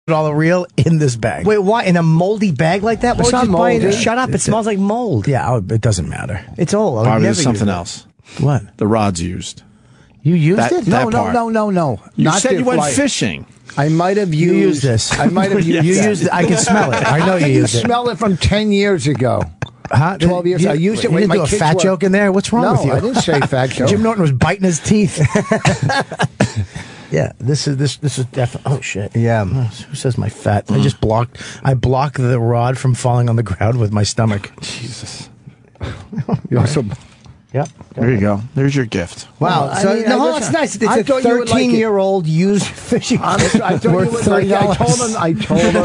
$100 reel in this bag. Wait, why? In a moldy bag like that? It's not moldy. Shut up. It smells like mold. Yeah, it doesn't matter. It's old. Probably there's something else. What? The rod's used. You used it? No. You Not said you went like, fishing. I might have used. You used this. I might have used. You used it. I can smell it. I know you used it. Smell it from 10 years ago. Huh? 12 years. I used it You when didn't my do a kids fat were... joke in there? What's wrong with you? No, I didn't say fat joke. Jim Norton was biting his teeth. Yeah, this is definitely. Oh shit! Yeah, who says my fat? I blocked the rod from falling on the ground with my stomach. Jesus. You also. Yep. There you go. There's your gift. Wow. Well, So I mean, no, it's nice. It's a 13-year-old used fishing kit I thought worth you would like, I told him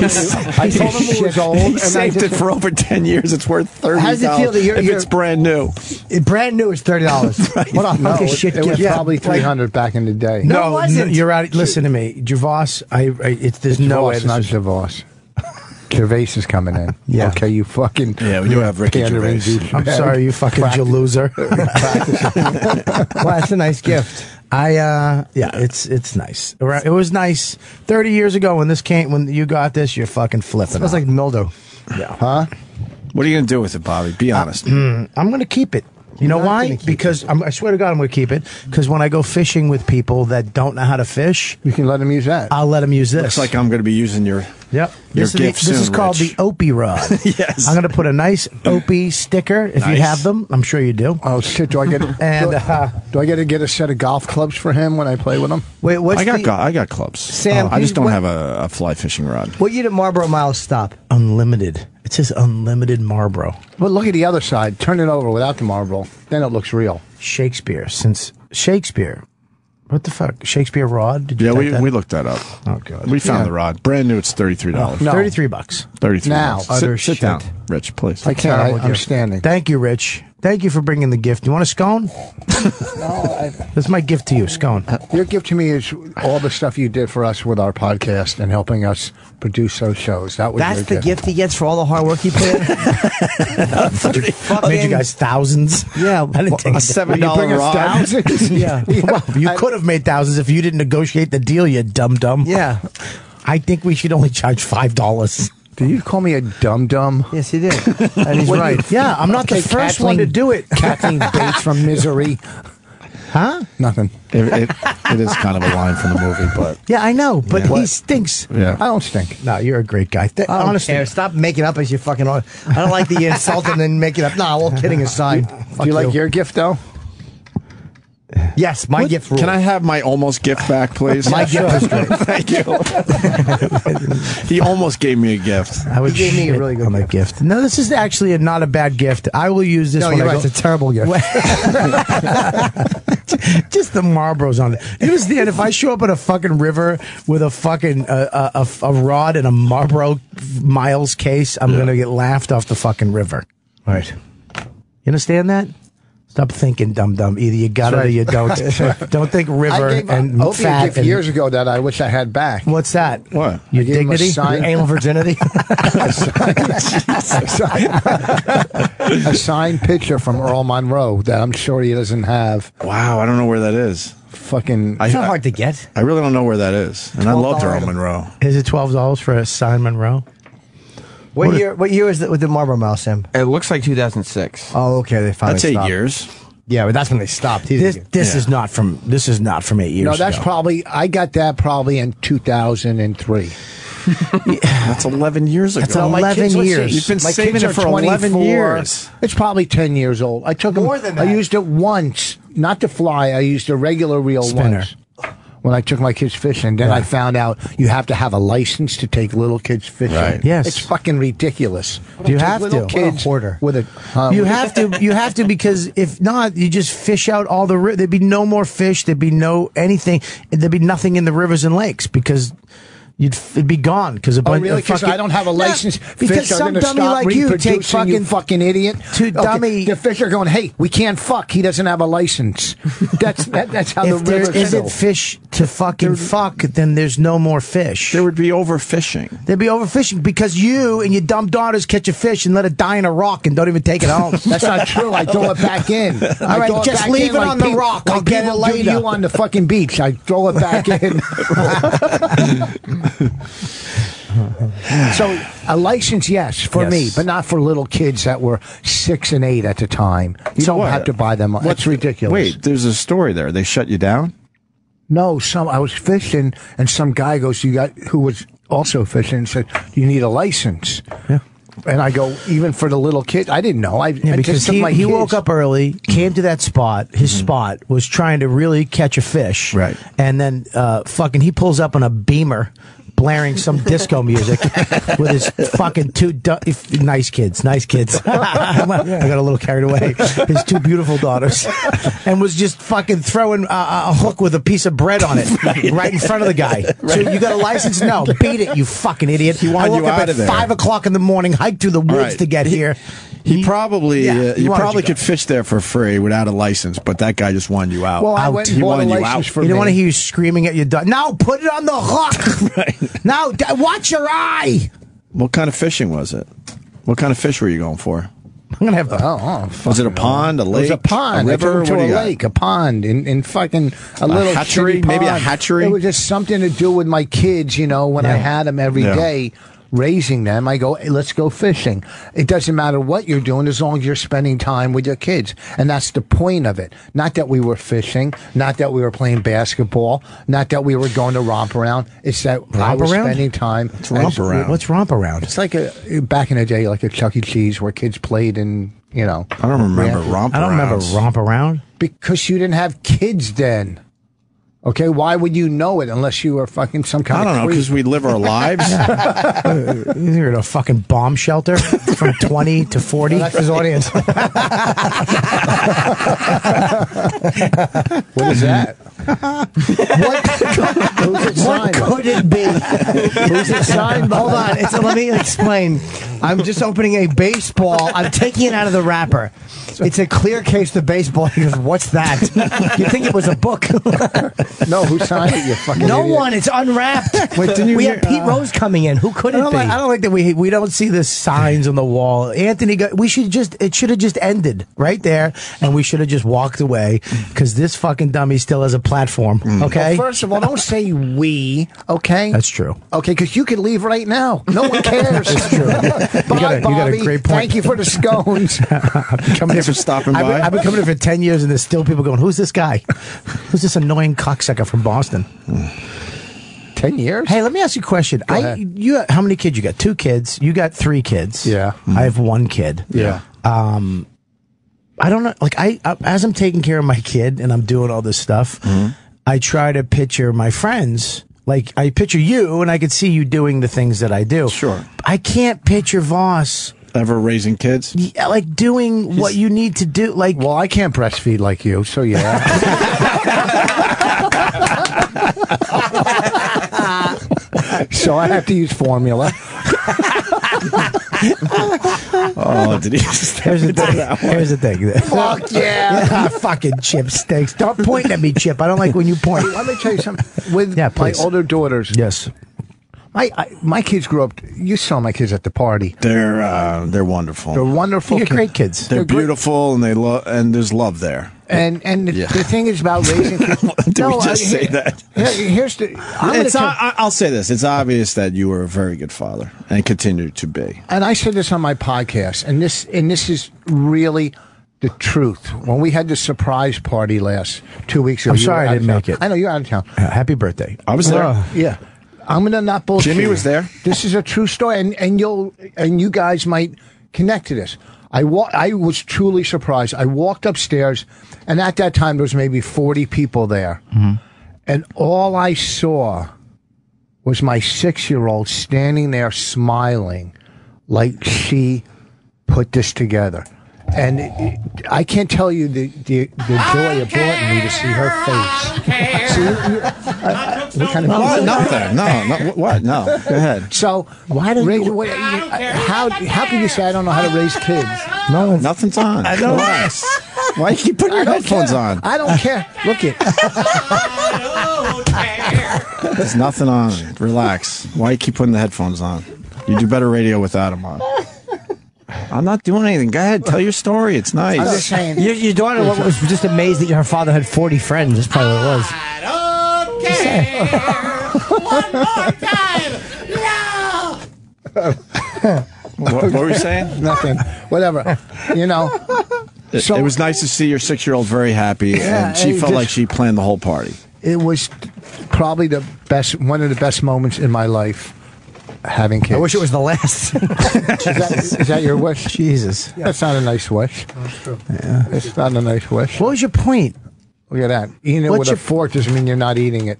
it was old. He And saved it for over 10 years. It's worth $30. How does it feel that you're it's brand new? Brand new is $30. Right. What a hunk of shit it was gift. probably $300 back in the day. No, it wasn't. You're out. Listen to me, Javos. There's no way. It's not Javos. Gervais is coming in. Yeah. Okay, you fucking. Yeah, we do have Ricky pandering Gervais. I'm sorry, you fucking loser. Well, that's a nice gift. It's nice. It was nice 30 years ago when you got this. You're fucking flipping. It smells like mildew. Yeah. Huh? What are you going to do with it, Bobby? Be honest. I'm going to keep it. You know why? Because I swear to God, I'm going to keep it. Because when I go fishing with people that don't know how to fish, You can let him use that. I'll let them use this. Looks like I'm going to be using your Yep. your This gift is soon, called Rich. the Opie rod. Yes. I'm going to put a nice Opie sticker if you Nice. have them. I'm sure you do. Oh shit! Do I get? And do I get to get a set of golf clubs for him when I play with him? Wait, what's I got clubs. Sam, I just don't what- have a fly fishing rod. What year did Marlboro Miles stop? unlimited. It says unlimited Marlboro. Well, look at the other side. Turn it over without the Marlboro. Then it looks real. Shakespeare. Since Shakespeare. What the fuck? Shakespeare rod? Did you Yeah, type that? we looked that up. Oh, God. We found the rod. Brand new, it's $33. No. $33. $33. Now, utter sit shit. down, Rich, please. I can't. Terrible I'm gift. standing. Thank you, Rich. Thank you for bringing the gift. You want a scone? That's my gift to you, scone. Your gift to me is all the stuff you did for us with our podcast and helping us produce those shows. That was That's your the gift he gets for all the hard work he put in. Made you guys thousands. Yeah, I didn't take a it. $7 Bring us rod. thousands. Yeah. Well, you could have made thousands if you didn't negotiate the deal, you dum-dum. Yeah. I think we should only charge $5. Did you call me a dum-dum? Yes, he did. And he's right. Yeah, I'm not the first one to do it. Kathleen Bates from Misery. Huh? Nothing. It is kind of a line from the movie, but Yeah, I know, but Yeah. he stinks. yeah. I don't stink. No, you're a great guy. I don't Honestly, care. Stop making up as you fucking. I don't like the insult and then make it up. No, all kidding aside. Do you like your gift, though? Yes, my gift rule. Can I have my almost gift back, please? My gift is great. Thank you. He almost gave me a gift. I would He gave me a shit really good on that gift. No, this is actually not a bad gift. I will use this No, when you're I right. go. It's a terrible gift. Just the Marlboros on it. You understand? If I show up at a fucking river with a fucking a rod and a Marlboro Miles case, I'm gonna get laughed off the fucking river. Right. You understand that? Stop thinking, dum-dum. Either you got it or you don't. Don't think river I gave and Opie a fat. gift And, years ago that I wish I had back. what's that? What? Your I gave him a dignity? sign. Your anal virginity. A signed picture from Earl Monroe that I'm sure he doesn't have. Wow, I don't know where that is. Fucking. It's not hard to get. I really don't know where that is. And I loved Earl item. Monroe. Is it $12 for a signed Monroe? What year was with the Marlboro Mouse, Sam? It looks like 2006. Oh, okay. They finally That's 8 stopped. years. Yeah, but that's when they stopped. This is not from 8 years No, that's ago. probably. I got that probably in 2003. That's 11 years ago. That's 11 years. You've been My saving kids it are for 11 24. years. It's probably 10 years old. I took More them, than that. I used it once, not to fly. I used a regular reel Spinner. once when I took my kids fishing. Then I found out you have to have a license to take little kids fishing. Right. Yes. It's fucking ridiculous. You Take have little to. kids hoarder. with a. You have to. You have to because if not, you just fish out all the. There'd be no more fish. There'd be no anything. There'd be nothing in the rivers and lakes because it'd be gone because a Oh, bunch really? of Because fucking. I don't have a license. because Fish are some gonna dummy stop like you take reproducing, you fucking idiot. To dummy- The fish are going, hey, we can't fuck. He doesn't have a license. That's how the If there rivers isn't fill. fish to fucking fuck, then there's no more fish. There would be overfishing. There'd be overfishing because you and your dumb daughters catch a fish and let it die in a rock and don't even take it home. That's not true. I throw it back in. All right, just leave it on the rock. I'll get it people do later. you on the fucking beach. I throw it back in. So a license, yes, for me, but not for little kids that were 6 and 8 at the time. You don't have to buy them. That's ridiculous. Wait, there's a story there. They shut you down? No, I was fishing, and some guy goes, who was also fishing, and said, "You need a license." Yeah. And I go, even for the little kid, I didn't know. Because he woke up early, came to that spot. His spot was trying to really catch a fish, right? And then he pulls up on a Beamer, blaring some disco music with his fucking nice kids. I got a little carried away. His 2 beautiful daughters, and was just fucking throwing a hook with a piece of bread on it right in front of the guy. So you got a license? No, beat it, you fucking idiot. He wanted you out up of there. 5 o'clock in the morning, hiked through the woods to get here. He probably you probably go. could fish there for free without a license, but that guy just wanted you out. Well, I went and bought a license for me. You don't want to hear you screaming at your dog. No, put it on the hook. Right. No, watch your eye. What kind of fishing was it? What kind of fish were you going for? I'm gonna have. Was it a pond, a lake, it was a pond, a river, a lake, a pond, in fucking a little hatchery, maybe a hatchery. It was just something to do with my kids, when I had them every day. Raising them, I go, hey, let's go fishing. It doesn't matter what you're doing as long as you're spending time with your kids. And that's the point of it. Not that we were fishing, not that we were playing basketball, not that we were going to romp around. It's that I was spending time. Romp around. What's romp around? It's like back in the day, like a Chuck E. Cheese where kids played and, I don't remember romp around. I don't remember romp around. Because you didn't have kids then. Okay, why would you know it unless you were fucking some kind of I don't know, because we live our lives. You're in a fucking bomb shelter from 20 to 40. Well, that's his audience. What is that? What could it be? Who's it signed by? Hold on. Let me explain. I'm just opening a baseball. I'm taking it out of the wrapper. It's a clear case of baseball. He goes, "What's that?" You think it was a book? No, who signed it? You fucking No idiot. one. It's unwrapped. Wait, didn't you we hear- have Pete Rose coming in. Who could it be? I don't like that we don't see the signs on the wall. Anthony, it should have just ended right there, and we should have just walked away because this fucking dummy still has a platform. Okay. Well, first of all, don't say we. Okay. That's true. Okay, because you could leave right now. No one cares. It's true. Bye, you got a Bobby. great point. Thank you for the scones. Thanks for stopping by. I've been coming here for 10 years, and there's still people going, "Who's this guy? Who's this annoying cocksucker from Boston?" 10 years? Hey, let me ask you a question. Go ahead. How many kids you got? 2 kids. You got 3 kids. Yeah. I have 1 kid. Yeah. I don't know. Like as I'm taking care of my kid and I'm doing all this stuff, I try to picture my friends. Like I picture you, and I could see you doing the things that I do. Sure. I can't picture Voss Ever raising kids? like doing what you need to do. Like, Well, I can't breastfeed like you, so yeah. So I have to use formula. Oh, did he just here's the thing. Fuck yeah. Fucking Chip stinks. Don't point at me, Chip. I don't like when you point. Let me tell you something. With my please. older daughters, Yes. my kids grew up. You saw my kids at the party. They're wonderful. They're wonderful. You're great kids. They're great. beautiful, and there's love there. And the thing is about raising kids. Did we just say that? Here's the. I'll say this. It's obvious that you were a very good father and continue to be. And I said this on my podcast, and this is really the truth. When we had the surprise party last 2 weeks ago, I'm you sorry were I out of didn't town. make it. I know you're out of town. Happy birthday. I was there. Yeah, I'm gonna not bullshit. Jimmy you. was there. This is a true story, and you guys might connect to this. I was truly surprised. I walked upstairs, and at that time there was maybe 40 people there, and all I saw was my 6-year-old standing there smiling, like she put this together. And I can't tell you the joy it brought me to see her face. See, what kind of What? Nothing. No. What? No. Go ahead. So why do how can you say I don't know how to raise kids? No, Nothing's on. I know. Relax. Why you keep putting your headphones on? I don't care. Look it. There's nothing on. Relax. Why you keep putting the headphones on? You do better radio without them on. I'm not doing anything. Go ahead. Tell your story. It's nice. I'm just saying. Your daughter was just amazed that her father had 40 friends. That's probably what it was. I don't care. One more time. No. What were you saying? Nothing. Whatever. You know. So it was nice to see your 6-year-old very happy, Yeah, and she and felt just- like she planned the whole party. it was probably one of the best moments in my life. Having kids. I wish it was the last. Is that your wish? Jesus. That's not a nice wish. Yeah. It's not a nice wish. What was your point? Look at that. Eating it What's with your- a fork doesn't mean you're not eating it.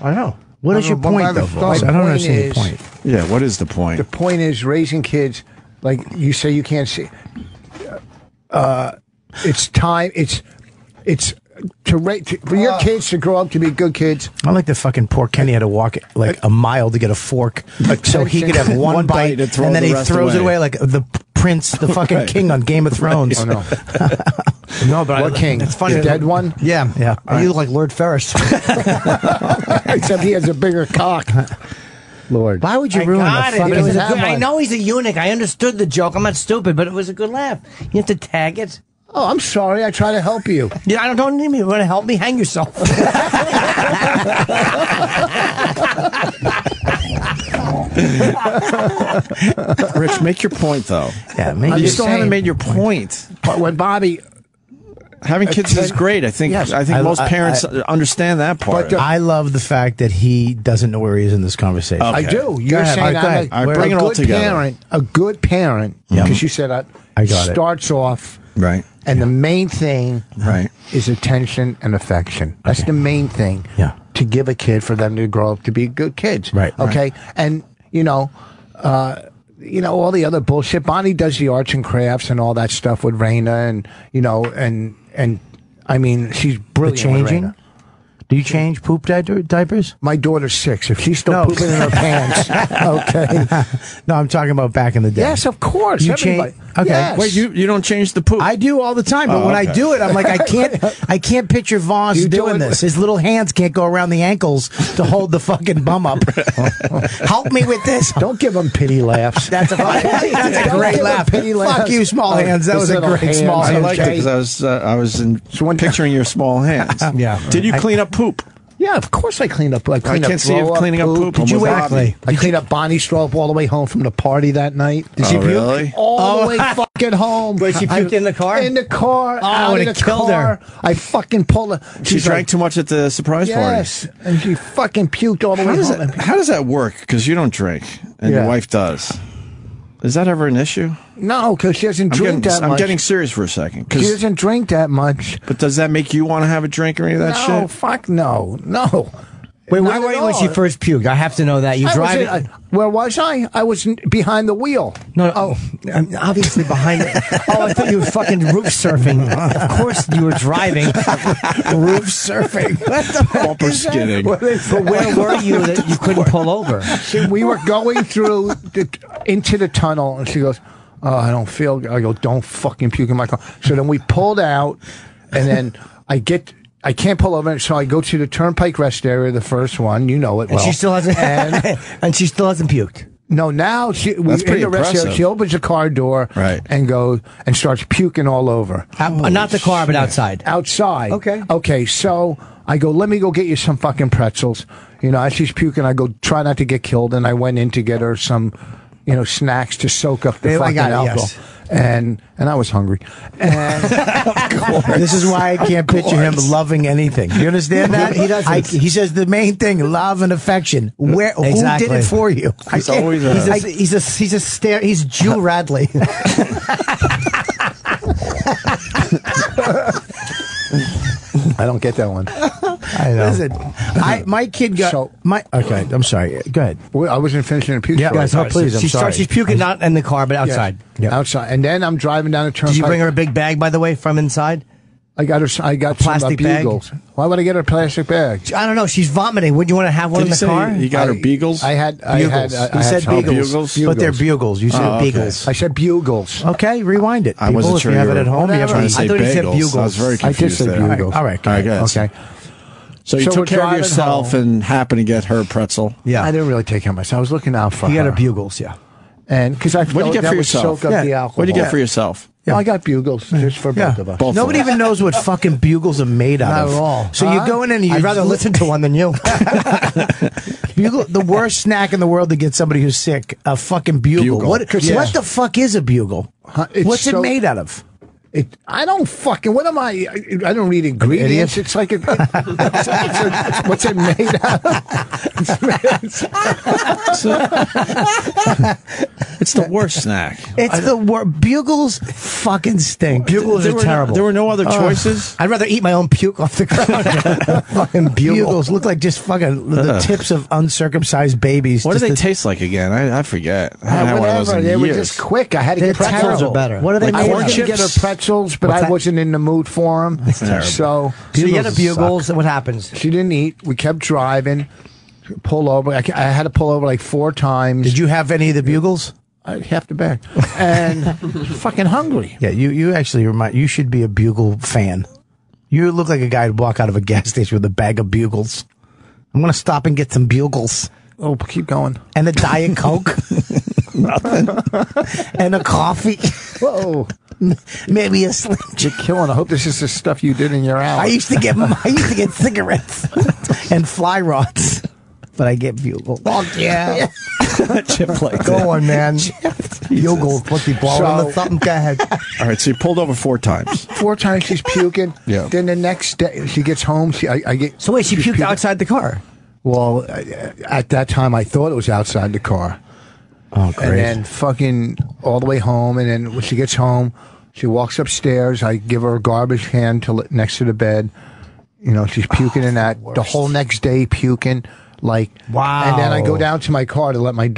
I know. What is your Well, point, the- though, Voss? the I don't point understand your is- point. Yeah, what is the point? The point is raising kids, like you say, you can't see. It's time. It's for your kids to grow up to be good kids. I like the fucking poor Kenny had to walk like a mile to get a fork so he could have one One bite bite, and throw and then the he rest throws it away. away like the prince, the fucking Right. king on Game of Thrones. Oh no! No, but What king? It's funny. The dead one? Yeah, Yeah. You look like Lord Ferris. Except he has a bigger cock. Lord. Why would you I ruin got the it. fucking? It was a have good- I one. know he's a eunuch. I understood the joke. I'm not stupid, but it was a good laugh. You have to tag it. Oh, I'm sorry. I try to help you. Yeah, I don't need me. You want to help me? Hang yourself. Rich, make your point, though. Yeah, maybe I'm You just still saying. haven't made your point. But when Bobby, Having kids is great. I think. Yes. I think most I- parents understand that part. But I love the fact that he doesn't know where he is in this conversation. Okay. I do. You're ahead. saying All right, go I'm ahead. a, All right, bring a it all good together. parent. A good parent, Yeah. because you said I got it. starts off, right. and the main thing Right. is attention and affection. That's the main thing. Yeah. To give a kid for them to grow up to be good kids. Right. Okay. And all the other bullshit. Bonnie does the arts and crafts and all that stuff with Raina, and I mean she's The brilliant. with changing? Raina. Do you change poop diapers? My daughter's 6. If she's still No. pooping in her pants, okay. No, I'm talking about back in the day. Yes, of course. You everybody. change- okay. Yes. Wait, you don't change the poop? I do all the time, but Oh, when I okay. do it, I'm like, I can't picture Voss You do doing it this. with- His little hands can't go around the ankles to hold the fucking bum up. Help me with this. Don't give them pity laughs. That's a Don't great give 'em laugh. pity laughs. Fuck you, small hands. That His was a little great small hands. I hands. liked it because I was picturing your small hands. Yeah. Did you clean up poop? Yeah, of course I cleaned up. I cleaned can't up see you throw cleaning up poop. Did you actually? I cleaned up Bonnie's throw up all the way home from the party that night. Did she Oh, puke? really? All the way fucking home. Wait, she puked in the car? In the car. I out would've of the killed car. her. I fucking pulled her. She She's drank like, too much at the surprise yes, and she fucking puked all the way home. party. How does that work? Because you don't drink, and your Yeah. wife does. Is that ever an issue? No, because she doesn't drink that I'm much. getting serious for a second. She 'cause- doesn't drink that much. but does that make you want to have a drink or any of that No, shit? fuck no. No. Wait, Not where were at you when she all. first puked? I have to know that. You I was drive in- where was I? I was behind the wheel. No, I'm obviously behind it. Oh, I thought you were fucking roof surfing. Of course you were driving. Roof surfing. What the fuck Bumper is that? skidding. What is But where were you that you couldn't pull over? We were going through into the tunnel, and she goes, "Oh, I don't feel." I go, "Don't fucking puke in my car." So then we pulled out, and then I can't pull over, so I go to the Turnpike Rest area, the first one. You know it well. And she still hasn't. And And she still hasn't puked. no, now we That's in pretty the rest area. impressive. She opens the car door, Right. and goes and starts puking all over. Not the car, but outside. Outside. Okay. Okay, so I go, let me go get you some fucking pretzels. As she's puking, I go, try not to get killed. And I went in to get her some, snacks to soak up the Yeah, I fucking got it, alcohol. yes. And I was hungry. And This is why I can't picture him loving anything. You understand that? He doesn't. He says the main thing: love and affection. Who did Exactly. it for you? He's always He's Jew Radley. I don't get that one. I know. Listen, my kid got So- Okay, I'm sorry. Go ahead. I wasn't finishing the puke. Yeah, story. guys, no, please. I'm sorry. She's puking not in the car, but outside. Yeah, outside. And then I'm driving down the Turnpike. Did you bring her a big bag, by the way, from inside? I got some plastic bag? bugles. Why would I get her a plastic bag? I don't know. She's vomiting. Wouldn't you want to have one Did in you the say car? you got her beagles? I had Bugles. I He had said some- beagles, bugles? but they're bugles. You said Oh, okay. beagles. I said bugles. Okay, rewind it. I People, wasn't if sure you have you it were at home. You have Whatever. trying to to say I thought he said bagels. bugles. I was very I did confused say there. bugles. All right, go All right, ahead. guys. Okay. So you So we're took care of driving yourself home. and happened to get her pretzel. Yeah. I didn't really take care of myself. I was looking out for You her. got her bugles, yeah. And because I What do you felt get that for would yourself? soak up the alcohol. What do you get for yourself? Well, I got bugles just for both of us. Both Nobody of us. even knows what fucking bugles are made out Not of. at all. So you go in and you I'd rather listen to one than you. bugle, the worst snack in the world to get somebody who's sick, a fucking bugle. Bugle. What the fuck is a bugle? It's What's it so- made out of? I don't fucking. What am I? I don't read ingredients. It's like what's it made out of? It's the worst snack. It's the worst. Bugles fucking stink. Bugles are terrible. There were no other choices. I'd rather eat my own puke off the ground. Fucking bugle. Bugles look like just fucking the tips of uncircumcised babies. What do Just they the- taste like again? I forget. I haven't had one of those Whatever. in They were years. just quick. I had to They're get pretzels. terrible. are better. What are they I made wanted of? to get her pretzels, but I wasn't in the mood for them. terrible. So So you get a Bugles bugles, and what happens? she didn't eat. We kept driving. Pull over. I had to pull over like 4 times. Did you have any of the bugles? Half the bag. And fucking hungry. Yeah, you actually remind. You should be a bugle fan. You look like a guy who'd walk out of a gas station with a bag of bugles. I'm gonna stop and get some bugles Oh, keep going. and a Diet Coke. Nothing. And a coffee. Whoa. Maybe a Slim You're killing. I hope this is the stuff you did in your hour. I used to get cigarettes and fly rods, but I get bugle. Fuck yeah! Chip like Go on, man. Bugles. What's he blowing on the So- something? Go ahead. All right, so you pulled over 4 times. 4 times she's puking. Yeah. Then the next day she gets home. I get. So wait, she she's puked puking. outside the car. Well, at that time I thought it was outside the car. Oh, And then fucking all the way home. And then when she gets home, she walks upstairs. I give her a garbage can next to the bed. You know, she's puking in that. The whole next day puking. Like, Wow. And then I go down to my car to let my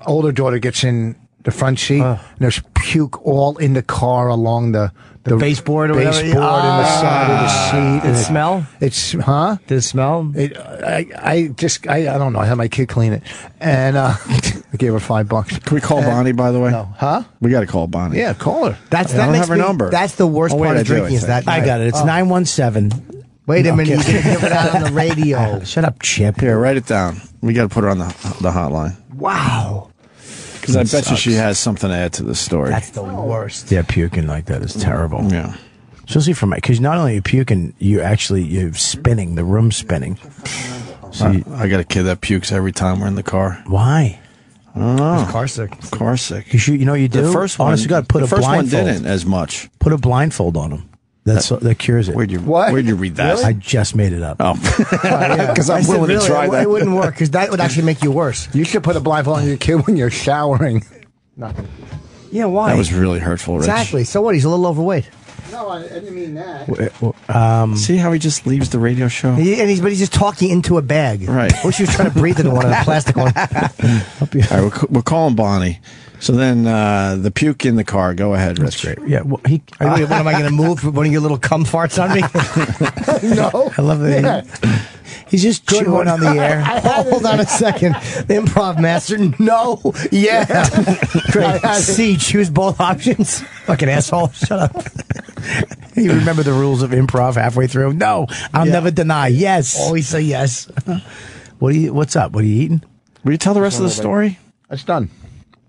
older daughter gets in the front seat. And there's puke all in the car along the baseboard or whatever? baseboard in the side of the seat. Did it smell? It's, huh? Did it smell? I don't know. I had my kid clean it, and I gave her $5. Can we call Bonnie, by the way? No, huh? We got to call Bonnie. Yeah, call her. I don't have her number. That's the worst Oh, wait, part I of do, drinking I is that. think. I got it. It's 917. Wait a No, minute. kidding. You can give it out on the radio. Shut up, Chip. Here, write it down. We got to put her on the hotline. Wow. Because I bet you she has something to add to this story. That's the worst. Yeah, puking like that is terrible. Yeah. Especially for because not only are you puking, you're spinning, the room's spinning. So I got a kid that pukes every time we're in the car. why? I don't know. Car sick. Car sick. You know what you do? The first one, Honest to God, put the a first one blindfold. didn't as much. Put a blindfold on him. That cures it. Where'd you What? read that? I just made it up. Oh, because I'm willing to try that. It wouldn't work because that would actually make you worse. You should put a blindfold on your kid when you're showering. Nothing. Yeah, why? That was really hurtful, Rich. Exactly. So what? He's a little overweight. No, I didn't mean that. See how he just leaves the radio show? But he's just talking into a bag. Right. I wish he was trying to breathe into one of the plastic ones. All right, we're calling Bonnie. So then the puke in the car. Go ahead, Rich. That's great. Yeah, well, What am I going to move for one of your little cum farts on me? No. I love that. He's just chewing on the air. Hold on a second. The improv master. No. Yeah. Great. C. Choose both options. Fucking asshole. Shut up. You remember the rules of improv halfway through? No, I'll never deny. Yes. Always say yes. What's up? What are you eating? Will you tell the rest of the story? It's done.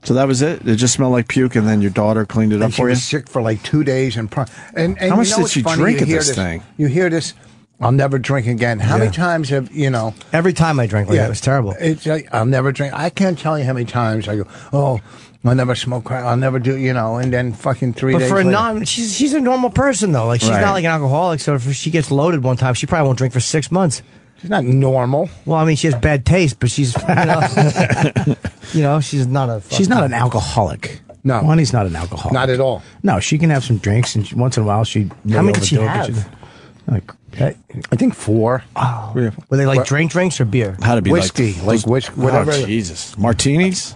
So that was it? It just smelled like puke, and then your daughter cleaned it up And she for you? was sick for like 2 days. And How you much know did what's she funny? drink You of hear this thing? You hear this? I'll never drink again. How many times have you know? Every time I drank like that, it was terrible. It's like I'll never drink. I can't tell you how many times I go. Oh, I'll never smoke crack. I'll never do. You know, and then fucking 3 But days. for a later, she's a normal person though. Like she's Right. not like an alcoholic. So if she gets loaded one time, she probably won't drink for 6 months. she's not normal. Well, I mean, she has bad taste, but she's she's not a. She's not an alcoholic. No. Bonnie's not an alcoholic. Not at all. No, she can have some drinks, and once in a while she. How many did she overdo it, but have? Like, I think 4. Were they like drinks or beer? How to be Whiskey, like whiskey, whatever. Oh, Jesus. Martinis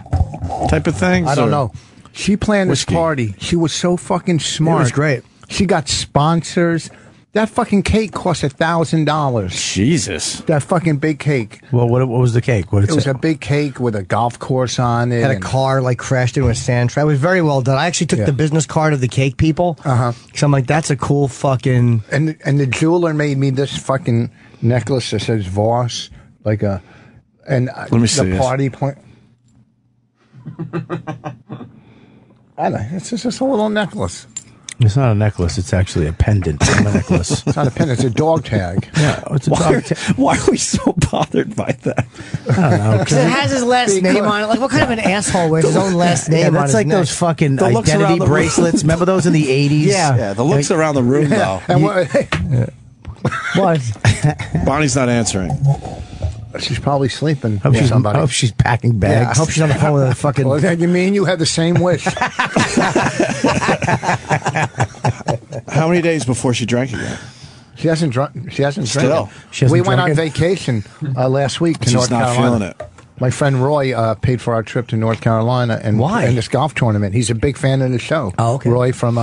type of things? I don't or- know. She planned Whiskey. this party. She was so fucking smart. It was great. She got sponsors. That fucking cake cost $1,000. Jesus. That fucking big cake. well, what was the cake? What did It was say? a big cake with a golf course on it. Had a and- car like crashed into a sand trap. It was very well done. I actually took Yeah. the business card of the cake people. Because I'm like, that's a cool fucking. And the jeweler made me this fucking necklace that says Voss, like a. And Let me see the this. party point. I don't know. It's just a little necklace. It's not a necklace. It's actually a pendant from a necklace. It's not a pin. It's a dog tag. Yeah, it's a dog tag. Why are we so bothered by that? I don't know. Because it has his last name on it. Like, what kind of an asshole wears his own last name Yeah, on that's his like neck? those fucking The looks around identity the room. bracelets. Remember those in the 80s? Yeah, the looks around the room, though. And What? Bonnie's not answering. she's probably sleeping I with somebody. hope she's packing Yeah, bags. I hope she's on the phone with a fucking... Well, you mean you had the same wish? How many days before she drank again? She hasn't drunk. She hasn't Still. drank. She hasn't We went drunk on it? vacation last week to She's North not Carolina. feeling it. My friend Roy paid for our trip to North Carolina and Why? in this golf tournament. He's a big fan of the show. Oh, okay. Roy from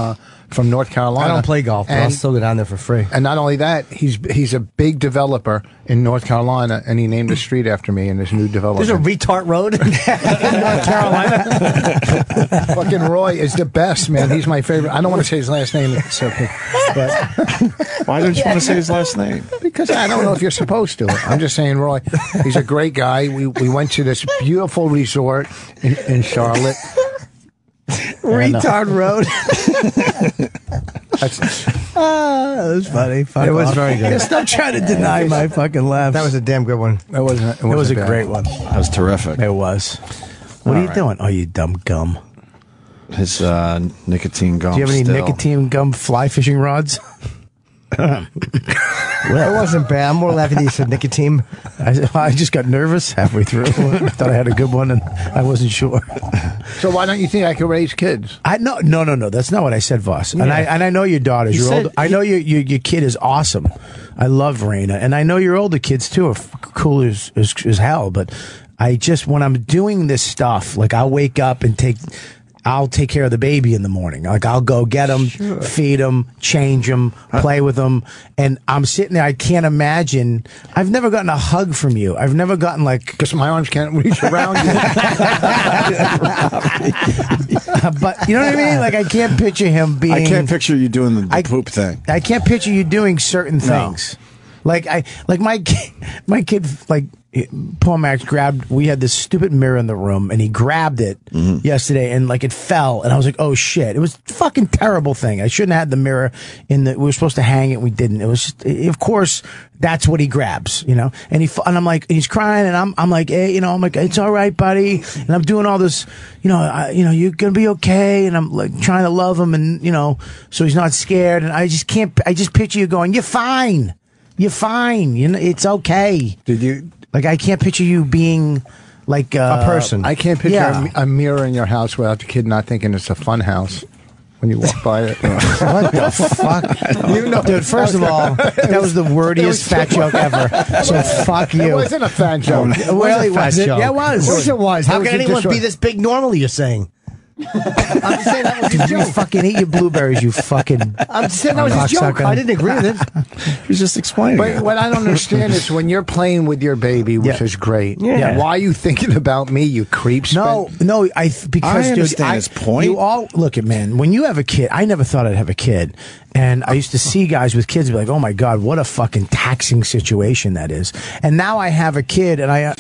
North Carolina. I don't play golf, but I'll And- still go down there for free. And not only that, he's a big developer in North Carolina, and he named a street after me in this new development. There's a retard road in North Carolina. Fucking Roy is the best, man. He's my favorite. I don't want to say his last name, it's okay, but Why don't you want to say his last name? because I don't know if you're supposed to. I'm just saying, Roy. He's a great guy. We went to this beautiful resort in Charlotte. Retard road. That's, That was funny. Fuck It was off. very good. Yeah, stop trying to deny my fucking laughs. That was a damn good one. that wasn't. It was a bad. great one. That was terrific. It was. What are you right. doing? Oh, you dumb gum. His nicotine gum. Do you have any still. nicotine gum fly fishing rods? It wasn't bad. I'm more laughing that you said nicotine. I just got nervous halfway through. I thought I had a good one, and I wasn't sure. So why don't you think I could raise kids? No. That's not what I said, Voss. And I know your daughters. You Your said- older, I know your kid is awesome. I love Raina, and I know your older kids too are cool as hell. But I just when I'm doing this stuff, like I'll wake up and I'll take care of the baby in the morning. Like I'll go get him, feed him, change him, play with him, and I'm sitting there. I can't imagine. I've never gotten a hug from you. I've never gotten like. Because my arms can't reach around you. But you know what I mean? Like I can't picture him being. I can't picture you doing the poop thing. I can't picture you doing certain things. Like my kid like Paul Max grabbed. We had this stupid mirror in the room, and he grabbed it yesterday, and like it fell, and I was like, oh shit! It was a fucking terrible thing. I shouldn't have had the mirror in the. We were supposed to hang it, we didn't. It was just, of course, that's what he grabs, you know. And I'm like, he's crying, and I'm like, hey, you know, I'm like, it's all right, buddy, and I'm doing all this, you know, you're gonna be okay, and I'm like trying to love him, and you know, so he's not scared, and I just can't. I just picture you going, you're fine. You're fine. You know, it's okay. Did you? Like I can't picture you being like A person. I can't picture Yeah. a mirror in your house without the kid not thinking it's a fun house when you walk by it. What the fuck? You know, Dude, first of all, that was the wordiest fat joke ever. So fuck it you. wasn't a fat joke. Well, it a fat wasn't. joke. Yeah, it was. Of course it was. How That can was anyone just be this big normally, you're saying? I'm just saying that was his You joke. fucking eat your blueberries, you fucking. I'm just saying that was his joke. cocksucker. I didn't agree with it. He's just explaining But it. what I don't understand is when you're playing with your baby, which Yeah. is great. Yeah. Why are you thinking about me, you creeps? No, because I dude, understand his point. You all look at man. When you have a kid, I never thought I'd have a kid, and I used to see guys with kids and be like, "Oh my god, what a fucking taxing situation that is." And now I have a kid, and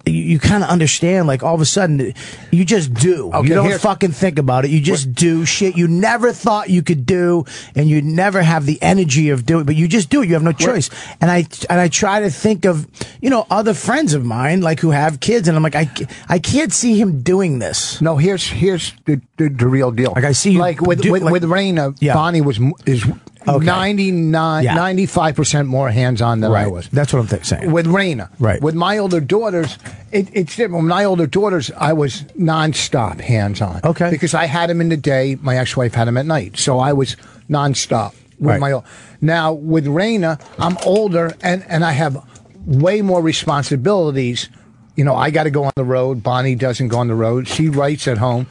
you kind of understand. Like all of a sudden, you just do. Okay, you don't here's- fucking think about it. You just do shit you never thought you could do, and you never have the energy of doing. But you just do it. You have no choice. And I try to think of other friends of mine like who have kids, and I'm like, I can't see him doing this. No, here's the real deal. Like, I see you like with do- like- Raina, Yeah. Bonnie is Okay. 95% more hands on than I was. That's what I'm saying. With Raina, Right. With my older daughters, it's different. With my older daughters, I was nonstop hands on. Okay. Because I had them in the day, my ex-wife had them at night, so I was nonstop with Right. Now with Raina, I'm older and I have way more responsibilities. You know, I got to go on the road. Bonnie doesn't go on the road. She writes at home.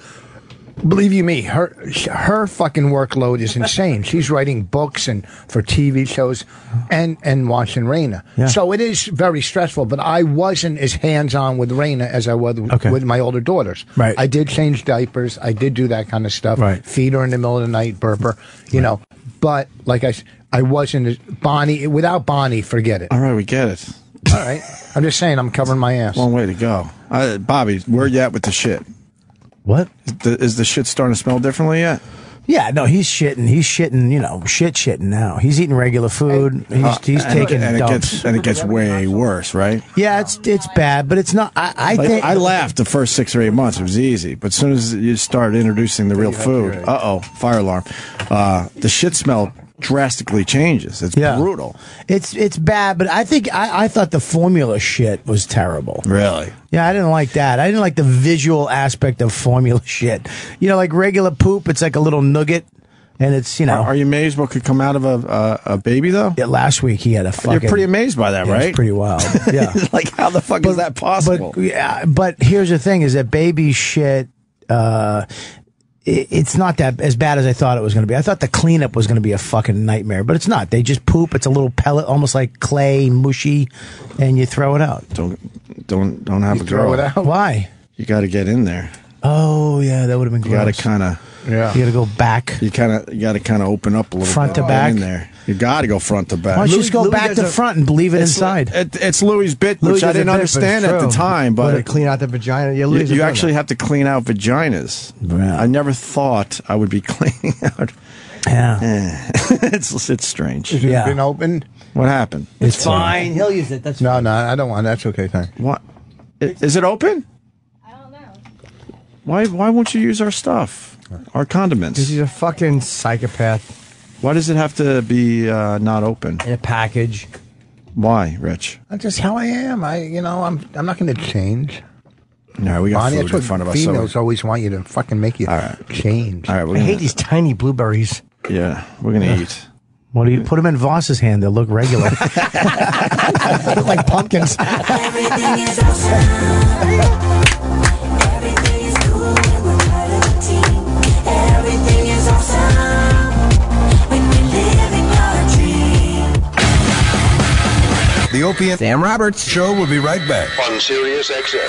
Believe you me, her fucking workload is insane. She's writing books and for TV shows and watching Raina. Yeah. So it is very stressful, but I wasn't as hands-on with Raina as I was with my older daughters. Right. I did change diapers. I did do that kind of stuff. Right. Feed her in the middle of the night, burp her, you know. But like I wasn't as Bonnie. Without Bonnie, forget it. All right, we get it. All right. I'm just saying I'm covering my ass. Long way to go. Bobby, where you at with the shit? What? Is the shit starting to smell differently yet? Yeah, no, he's shitting. He's shitting, shitting now. He's eating regular food. He's taking dumps. It gets way worse, right? Yeah, it's bad, but it's not. I think I laughed the first 6 or 8 months. It was easy, but as soon as you start introducing the real food, fire alarm. The shit smell drastically changes. It's brutal. It's bad, but I think I thought the formula shit was terrible. Really? Yeah, I didn't like that. I didn't like the visual aspect of formula shit. Like regular poop, it's like a little nugget, and it's Are you amazed what could come out of a baby though? Yeah, last week he had a fucking. You're pretty amazed by that, right? It's pretty wild. Yeah. Like how the fuck is that possible? But here's the thing: is that baby shit. It's not that as bad as I thought it was going to be. I thought the cleanup was going to be a fucking nightmare, but it's not. They just poop. It's a little pellet, almost like clay, mushy, and you throw it out. Don't have a girl. Throw it out. Why? You got to get in there. Oh yeah, that would have been gross. You got to kind of. Yeah. You got to go back. You got to kind of open up a little front bit to back. in there. You got to go front to back. Why don't you just go back to front and leave it inside? It's Louis' bit, which I didn't understand at the time. But clean out the vagina. Yeah, you actually have to clean out vaginas. Yeah. I never thought I would be cleaning out. Yeah, it's strange. Has it been opened? What happened? It's fine. He'll use it. That's No, I don't want. That's okay. Thanks. What? Is it open? I don't know. Why won't you use our stuff? Our condiments. Because he's a fucking psychopath. Why does it have to be not open? In a package. Why, Rich? That's just how I am. I'm not going to change. No, we got Bonnie, food that's in what front of us. females always want you to fucking make you change. All right, I hate these tiny blueberries. Yeah, we're gonna eat. What do you put them in Voss's hand? They'll look regular. They look like pumpkins. Everything is awesome. Everything is cool when we're part of a team. Everything is awesome when we're living our dream. The Opie and Sam Roberts Show will be right back on Sirius XM.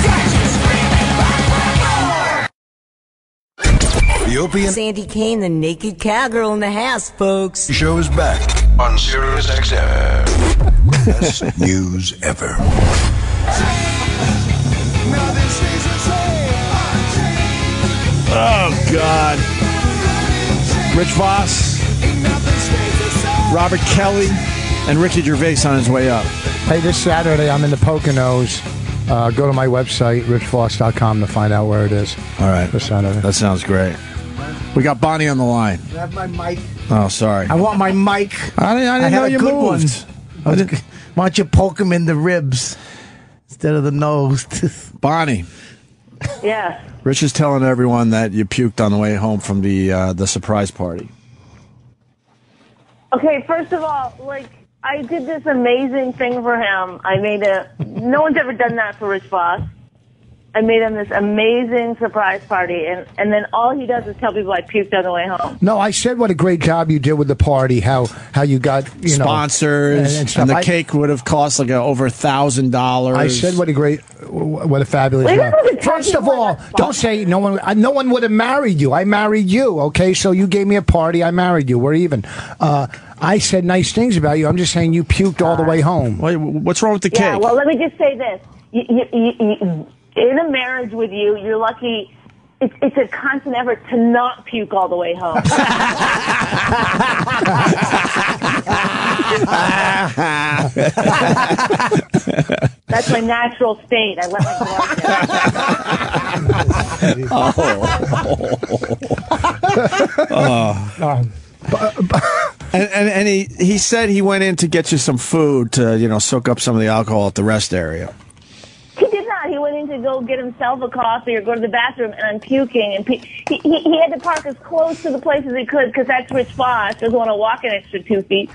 The Opie and Sandy Kane, the naked cowgirl in the house, folks. Show is back on Sirius XM. Best news ever. Oh God! Rich Voss, Robert Kelly, and Ricky Gervais on his way up. Hey, this Saturday I'm in the Poconos. Go to my website, richvoss.com, to find out where it is. All right, this Saturday. That sounds great. We got Bonnie on the line. I have my mic. Oh, sorry. I want my mic. I didn't know you moved. Why don't you poke him in the ribs instead of the nose? Bonnie. Yeah. Rich is telling everyone that you puked on the way home from the surprise party. Okay, first of all, I did this amazing thing for him. No one's ever done that for Rich Voss. I made him this amazing surprise party, and then all he does is tell people I puked on the way home. No, I said what a great job you did with the party. How you got sponsors, and the cake would have cost over $1,000. I said what a fabulous job. First of all, don't say no one would have married you. I married you. Okay, so you gave me a party. I married you. We're even. I said nice things about you. I'm just saying you puked all the way home. What's wrong with the cake? Yeah, well, let me just say this. You, in a marriage with you, you're lucky. It's a constant effort to not puke all the way home. That's my natural state. I let my guard down. And he said he went in to get you some food to soak up some of the alcohol at the rest area. He did not. He went in to go get himself a coffee or go to the bathroom, and I'm puking. And he had to park as close to the place as he could because that's Rich Voss. Doesn't want to walk an extra 2 feet.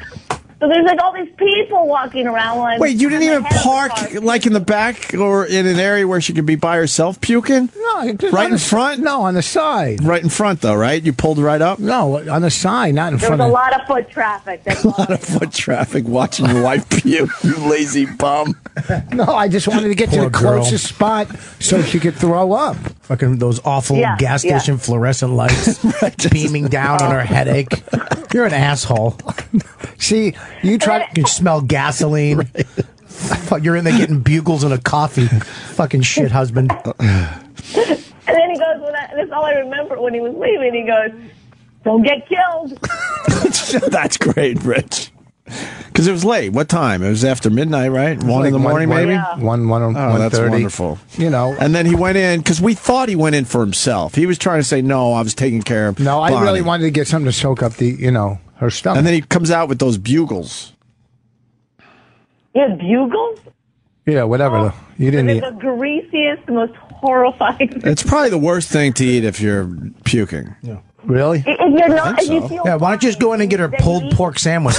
So there's all these people walking around. While Wait, you didn't even park in the back or in an area where she could be by herself puking? No, right in front? No, on the side. Right in front, though, right? You pulled right up? No, on the side, not in front. There was a lot of foot traffic. That's a lot of foot traffic watching your wife puke, you lazy bum. No, I just wanted to get to the closest spot so she could throw up. Fucking those awful gas station fluorescent lights beaming down on her headache. You're an asshole. See, you can smell gasoline. You're in there getting bugles and a coffee. Fucking shit husband. And then he goes, that's all I remember when he was leaving. He goes, "Don't get killed." That's great, Rich. Because it was late. What time? It was after midnight, right? 1 in the morning, maybe? Yeah. 1:30. Oh, that's wonderful. You know. And then he went in, because we thought he went in for himself. He was trying to say, no, I was taking care of No, I Bonnie. really wanted to get something to soak up her stomach. And then he comes out with those bugles. Yeah, bugles. Yeah, whatever. You didn't They're eat. the greasiest, most horrifying. It's probably the worst thing to eat if you're puking. Yeah. Really? If you're not, if you so. feel Yeah, why don't you just go in and get her then pulled you eat- pork sandwich?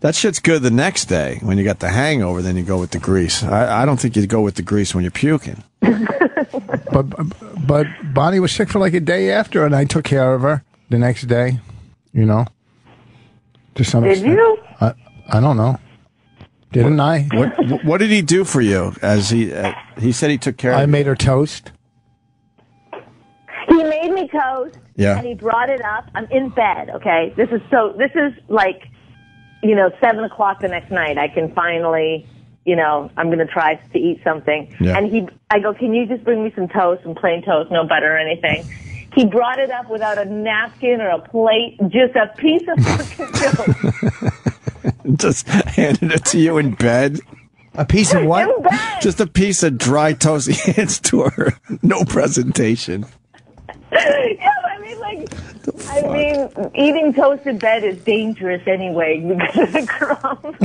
That shit's good the next day. When you got the hangover, then you go with the grease. I don't think you go with the grease when you're puking. But Bonnie was sick for like a day after, and I took care of her the next day. To some Did extent. you? I don't know. Didn't I? What did he do for you? As he said he took care of I you. made her toast. He made me toast. Yeah. And he brought it up. I'm in bed. Okay. This is like, 7 o'clock the next night. I can finally, I'm going to try to eat something. Yeah. And I go, can you just bring me some toast, some plain toast, no butter or anything? He brought it up without a napkin or a plate, just a piece of fucking toast. Just handed it to you in bed. A piece of what? In bed. Just a piece of dry toast he hands to her. No presentation. Yeah, I mean, eating toast in bed is dangerous anyway because of the crumbs.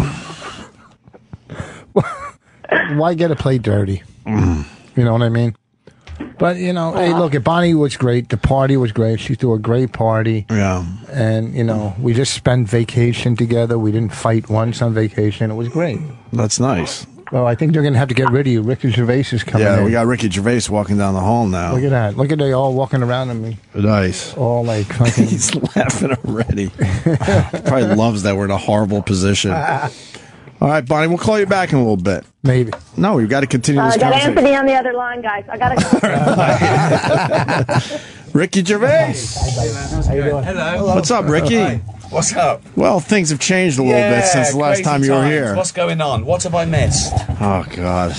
Why get a plate dirty? You know what I mean? But, hey, look, Bonnie was great. The party was great. She threw a great party. Yeah. And, we just spent vacation together. We didn't fight once on vacation. It was great. That's nice. Well, I think they're going to have to get rid of you. Ricky Gervais is coming in. Yeah, we got Ricky Gervais walking down the hall now. Look at that. Look at they all walking around at me. Nice. All like fucking... He's laughing already. Probably loves that we're in a horrible position. All right, Bonnie, we'll call you back in a little bit. Maybe. No, we've got to continue this I got conversation. Anthony on the other line, guys. I got to go. Ricky Gervais. How you doing? Hello. What's up, Ricky? What's up? Well, things have changed a little bit since the last crazy time you were times. here. What's going on? What have I missed? Oh, God.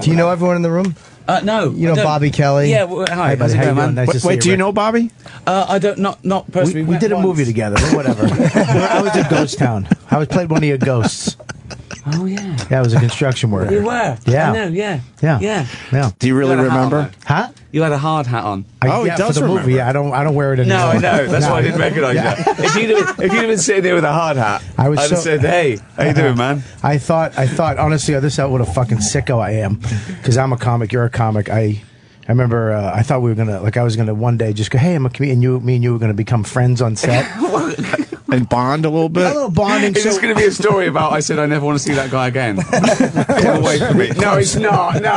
Do you know everyone in the room? No. You know I don't- Bobby Kelly? Yeah, well, hi. Hey, buddy, how's it how you going, doing? man? Nice to see Wait, do you Rick. know Bobby? I don't, not personally. We did a movie together, but whatever. I was in Ghost Town. I played one of your ghosts. Oh, yeah. Yeah, it was a construction worker. You were. Yeah. I know, yeah. Yeah. Yeah. Yeah. Do you really You had a hat remember? on, though. Huh? You had a hard hat on. Oh, he yeah, does for the remember. movie. Yeah, I don't wear it anymore. No, I know. That's No. why I didn't recognise you. If you'd have been sitting there with a hard hat, I was I'd have so- said, hey, how you doing, man? I thought, honestly, this is what a fucking sicko I am. Because I'm a comic, you're a comic. I remember, I thought we were going to, I was going to one day just go, hey, I'm a comedian, me and you were going to become friends on set. And bond a little A bit? little bonding. Is So, this going to be a story about I said I never want to see that guy again? Come away from me. No, it's not. No,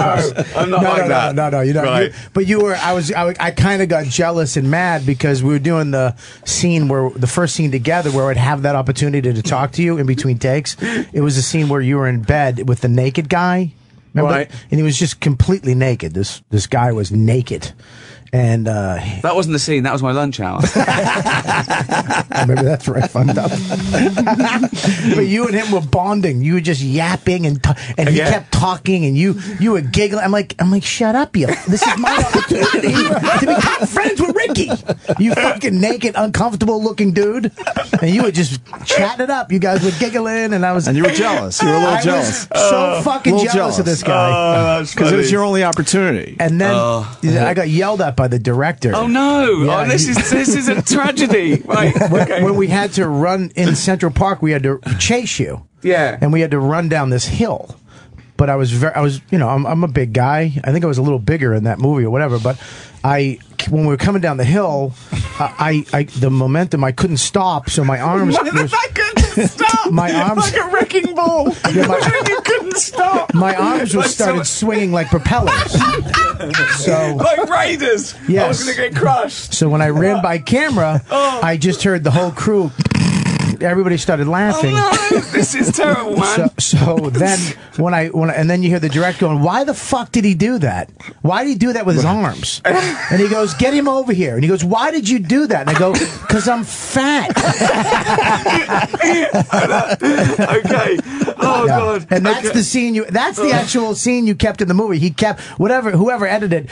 I'm not like that. No, you know. Right. But you were. I kind of got jealous and mad because we were doing the first scene together where I'd have that opportunity to talk to you in between takes. It was a scene where you were in bed with the naked guy. Remember? Right. And he was just completely naked. This guy was naked. And That wasn't the scene. That was my lunch hour. maybe that's where I fucked up. But you and him were bonding. You were just yapping and he Yeah. kept talking and you were giggling. I'm like, shut up, you. This is my opportunity to become friends with Ricky. You fucking naked, uncomfortable looking dude. And you were just chatting it up. You guys were giggling and I was. And you were jealous. You were a little I jealous. was so fucking little jealous of this guy. that's Because it was your only opportunity. And then I got yelled at by the director. Oh no! Yeah, Oh, this is a tragedy. Right? Okay. When we had to run in Central Park, we had to chase you. Yeah. And we had to run down this hill. But I'm a big guy. I think I was a little bigger in that movie or whatever. But when we were coming down the hill, the momentum, I couldn't stop. So my arms. I couldn't stop. My arms- like a wrecking ball. Yeah, You couldn't stop. My arms were Like started swinging like propellers. So. like raiders. I Yes. was going to get crushed. So when I ran by camera, I just heard the whole crew. Everybody started laughing. Oh no! This is terrible, man. So then and then you hear the director going, "Why the fuck did he do that? Why did he do that with his arms?" And he goes, "Get him over here." And he goes, "Why did you do that?" And I go, "Because I'm fat." Okay. Oh Yeah. god. And that's Okay. the scene that's the actual scene you kept in the movie. He kept whoever edited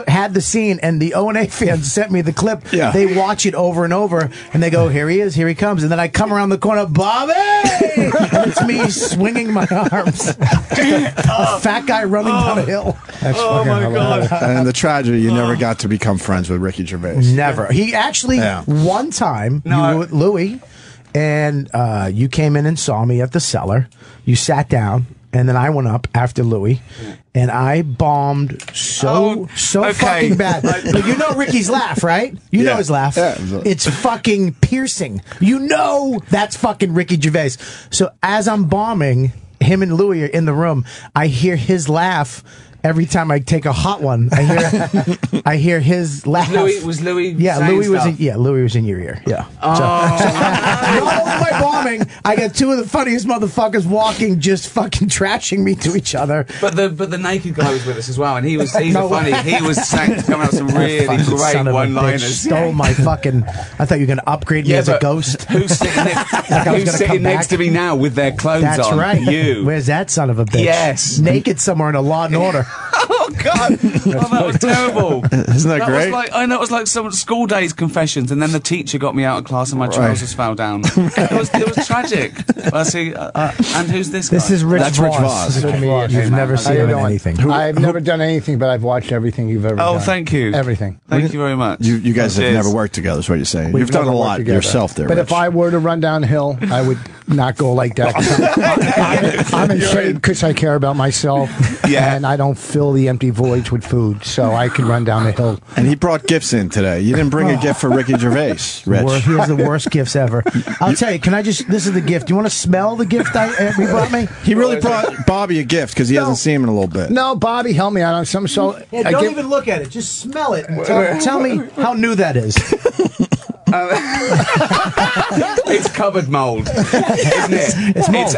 had the scene, and the O&A fans sent me the clip. Yeah. They watch it over and over, and they go, "Here he is, here he comes," and then I come around the corner, Bobby, and it's me swinging my arms, a fat guy running down a hill. That's Oh fucking my hilarious. God. And the tragedy, you never got to become friends with Ricky Gervais. Never. He actually one time you were with Louis, and you came in and saw me at the cellar. You sat down. And then I went up after Louis, and I bombed so fucking bad. But you know Ricky's laugh, right? You know his laugh. Yeah. It's fucking piercing. You know that's fucking Ricky Gervais. So as I'm bombing, him and Louis are in the room. I hear his laugh. Every time I take a hot one, I hear his laugh. Was Louis? Yeah, saying Louis was stuff? Louis was in your ear. Yeah. Oh. So all of my bombing, I got two of the funniest motherfuckers walking, just fucking trashing me to each other. But the naked guy was with us as well, and he's a funny. He was coming up with some really Fucking great son of a one-liners. bitch stole my fucking. I thought you were going to upgrade me as a but ghost. Who's sitting, who's sitting next to me now with their clothes That's on? right. You. Where's that son of a bitch? Yes. Naked somewhere in a Law and Order. Oh God! That was terrible. Isn't that great? It was like some school days confessions, and then the teacher got me out of class, and my trousers fell down. It was tragic. Well, see, and who's this guy? This is Rich That's Rich Voss. Voss. You've never seen him in anything. I've never done anything, but I've watched everything you've ever done. Oh, thank you. Everything. Thank you very much. You guys have Cheers. never worked together, is what you're saying. We've You've done a never worked lot together. yourself there, But Rich. if I were to run downhill, I would not go like that. 'Cause I'm in shape because I care about myself. Yeah. And I don't fill the empty voids with food, so I can run down the hill. And he brought gifts in today. You didn't bring a gift for Ricky Gervais, Rich. He has the worst gifts ever. I'll tell you, this is the gift. Do you want to smell the gift he brought me? He really brought Bobby a gift because he hasn't seen him in a little bit. No, Bobby, help me out on something. So Yeah, don't even look at it. Just smell it. And tell me how new that is. It's cupboard mold, isn't it? It's mold.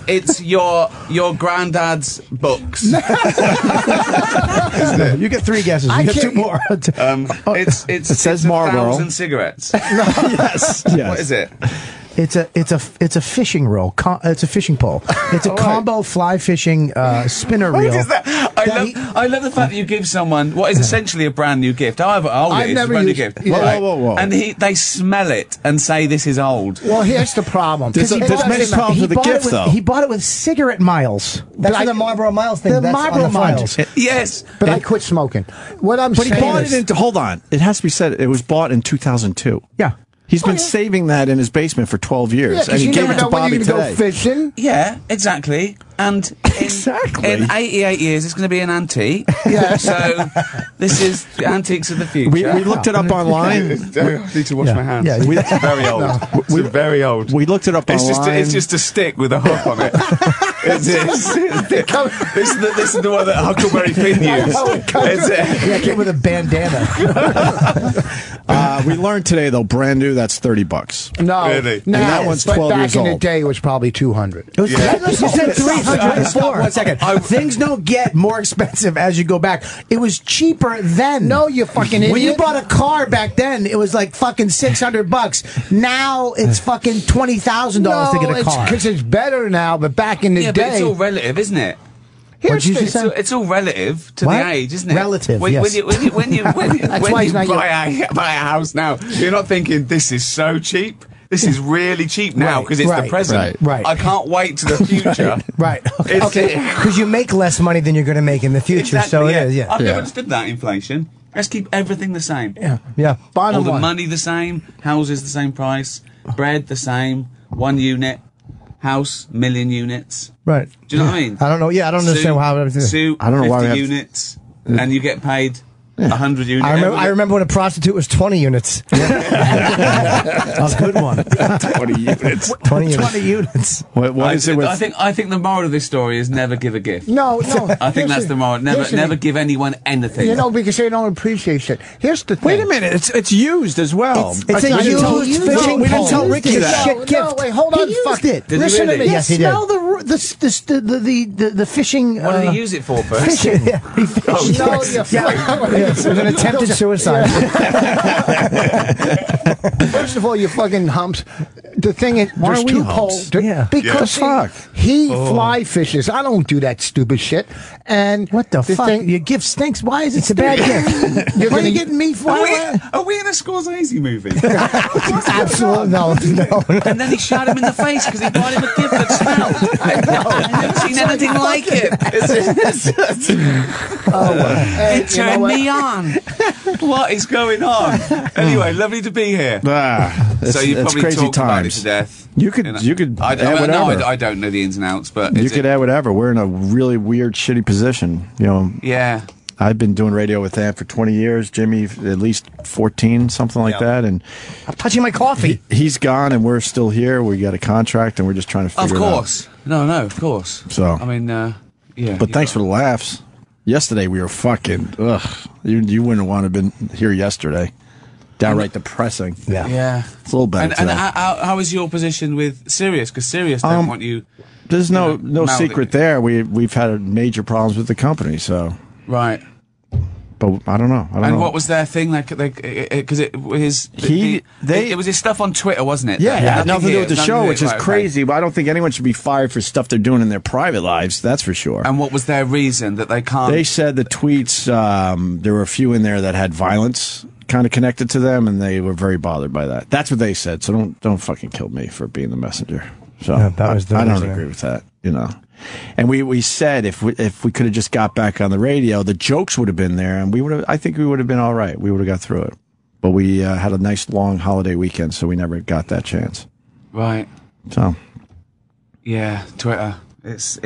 It's your granddad's books. You get three guesses. You get two more. It says Marlboro. 1,000 cigarettes. Yes. What is it? It's a fishing reel. It's a fishing pole. It's a combo fly fishing spinner reel. What is that? I love the fact that you give someone what is essentially a brand new gift. However old I've it is, never a brand new used- gift. yeah. Whoa. And they smell it and say this is old. Well, here's the problem. There's many problems with the gift, though. He bought it with cigarette miles. That's the Marlboro Miles thing. The That's on Marlboro the front. Miles. Yes. But I quit smoking. What I'm But he saying bought is, it hold on. It has to be said, it was bought in 2002. Yeah. He's been saving that in his basement for 12 years. yeah, and 'cause he you gave never it to know when Bobby you're going to today. go fishing. Yeah, exactly. And in 88 years, it's going to be an antique. Yeah. So this is the antiques of the future. We looked it up online. I need to wash my hands. Yeah. It's very old. It's very old. We looked it up online. It's just a stick with a hook on it. This is the one that Huckleberry Finn used. Yeah, it came with a bandana. We learned today, though, brand new, that's $30. No, Really? no. And that one's but 12 back years in the old. day, it was probably 200. You said 300 before. 1 second. Things don't get more expensive as you go back. It was cheaper then. No, you fucking idiot. When you bought a car back then, it was like fucking $600. Now it's fucking $20,000 to get a car. because it's better now. But back in the Yeah, but day, it's all relative, isn't it? here's you the- just say? It's all relative to What? the age, isn't it? Relative, When, yes. when you why he's not buy a house now, you're not thinking this is so cheap. This is really cheap now because it's the right, present. right. I can't wait to the future. Right. It's- Okay. Because you make less money than you're going to make in the future, Exactly, so it yeah. is. Yeah. I've never understood that inflation. Let's keep everything the same. Yeah. All bottom the line. money the same, houses the same price, bread the same, 1 unit, house, 1,000,000 units. Right. Do you know what I mean? I don't know. Yeah, I don't understand how everything. Suit, I don't know 50 why we have- units, and you get paid 100 units. I remember when a prostitute was 20 units. A good one. 20 units. 20 units. 20 units. What is it with... I think the moral of this story is never give a gift. no. I think that's the moral. Never give anyone anything. You know, because they don't appreciate shit. Here's the thing. Wait a minute. It's used as well. It's a used fishing We didn't pole. tell Ricky It's a that. shit gift. wait, hold on. He used fuck it. Did he Listen really? to me. Yes, he did. Smell the fishing. What did he use it for first? Fishing. Yeah, he fished. No, you It was an attempted suicide. First of all, you fucking humps. the thing is, Why there's are we two hoes? poles. Yeah. Because fuck? he fly fishes. I don't do that stupid shit. And What the fuck? thing- Your gift stinks. Why is it It's a bad gift. You're Why are gonna you getting me for? Are we in a Scorsese movie? absolutely no. And then he shot him in the face because he bought him a gift that smelled. I've never seen anything like it. It turned me on. What is going on? Anyway, lovely to be here. So you it's probably crazy talked about it times. to death. You could add whatever. I don't know the ins and outs, but You could add whatever. We're in a really weird, shitty position. You know, yeah. I've been doing radio with Ant for 20 years. Jimmy, at least 14, something like that. And I'm touching my coffee. he's gone, and we're still here. We got a contract, and we're just trying to figure Of it out. course. No, of course. So. I mean, yeah. But thanks for the laughs. Yesterday we were fucking. Ugh, you wouldn't want to have been here yesterday. Downright depressing. Yeah. It's a little better. And today. how is your position with Sirius? Because Sirius don't want you. There's no mouth secret it. there. We've had major problems with the company. So, Right. but I don't know. I don't And know. what was their thing? Because it was They- it was his stuff on Twitter, wasn't it? Yeah, it had nothing to do here, with the nothing show, to do which with- is right, crazy. But I don't think anyone should be fired for stuff they're doing in their private lives. That's for sure. And what was their reason that they can't? They said the tweets. There were a few in there that had violence kind of connected to them, and they were very bothered by that. That's what they said. So don't fucking kill me for being the messenger. So Yeah, that was the I don't reason. agree with that. You know. And we said if we could have just got back on the radio, the jokes would have been there, and I think we would have been all right. We would have got through it. But we had a nice long holiday weekend, so we never got that chance. Right. So Yeah, Twitter. It's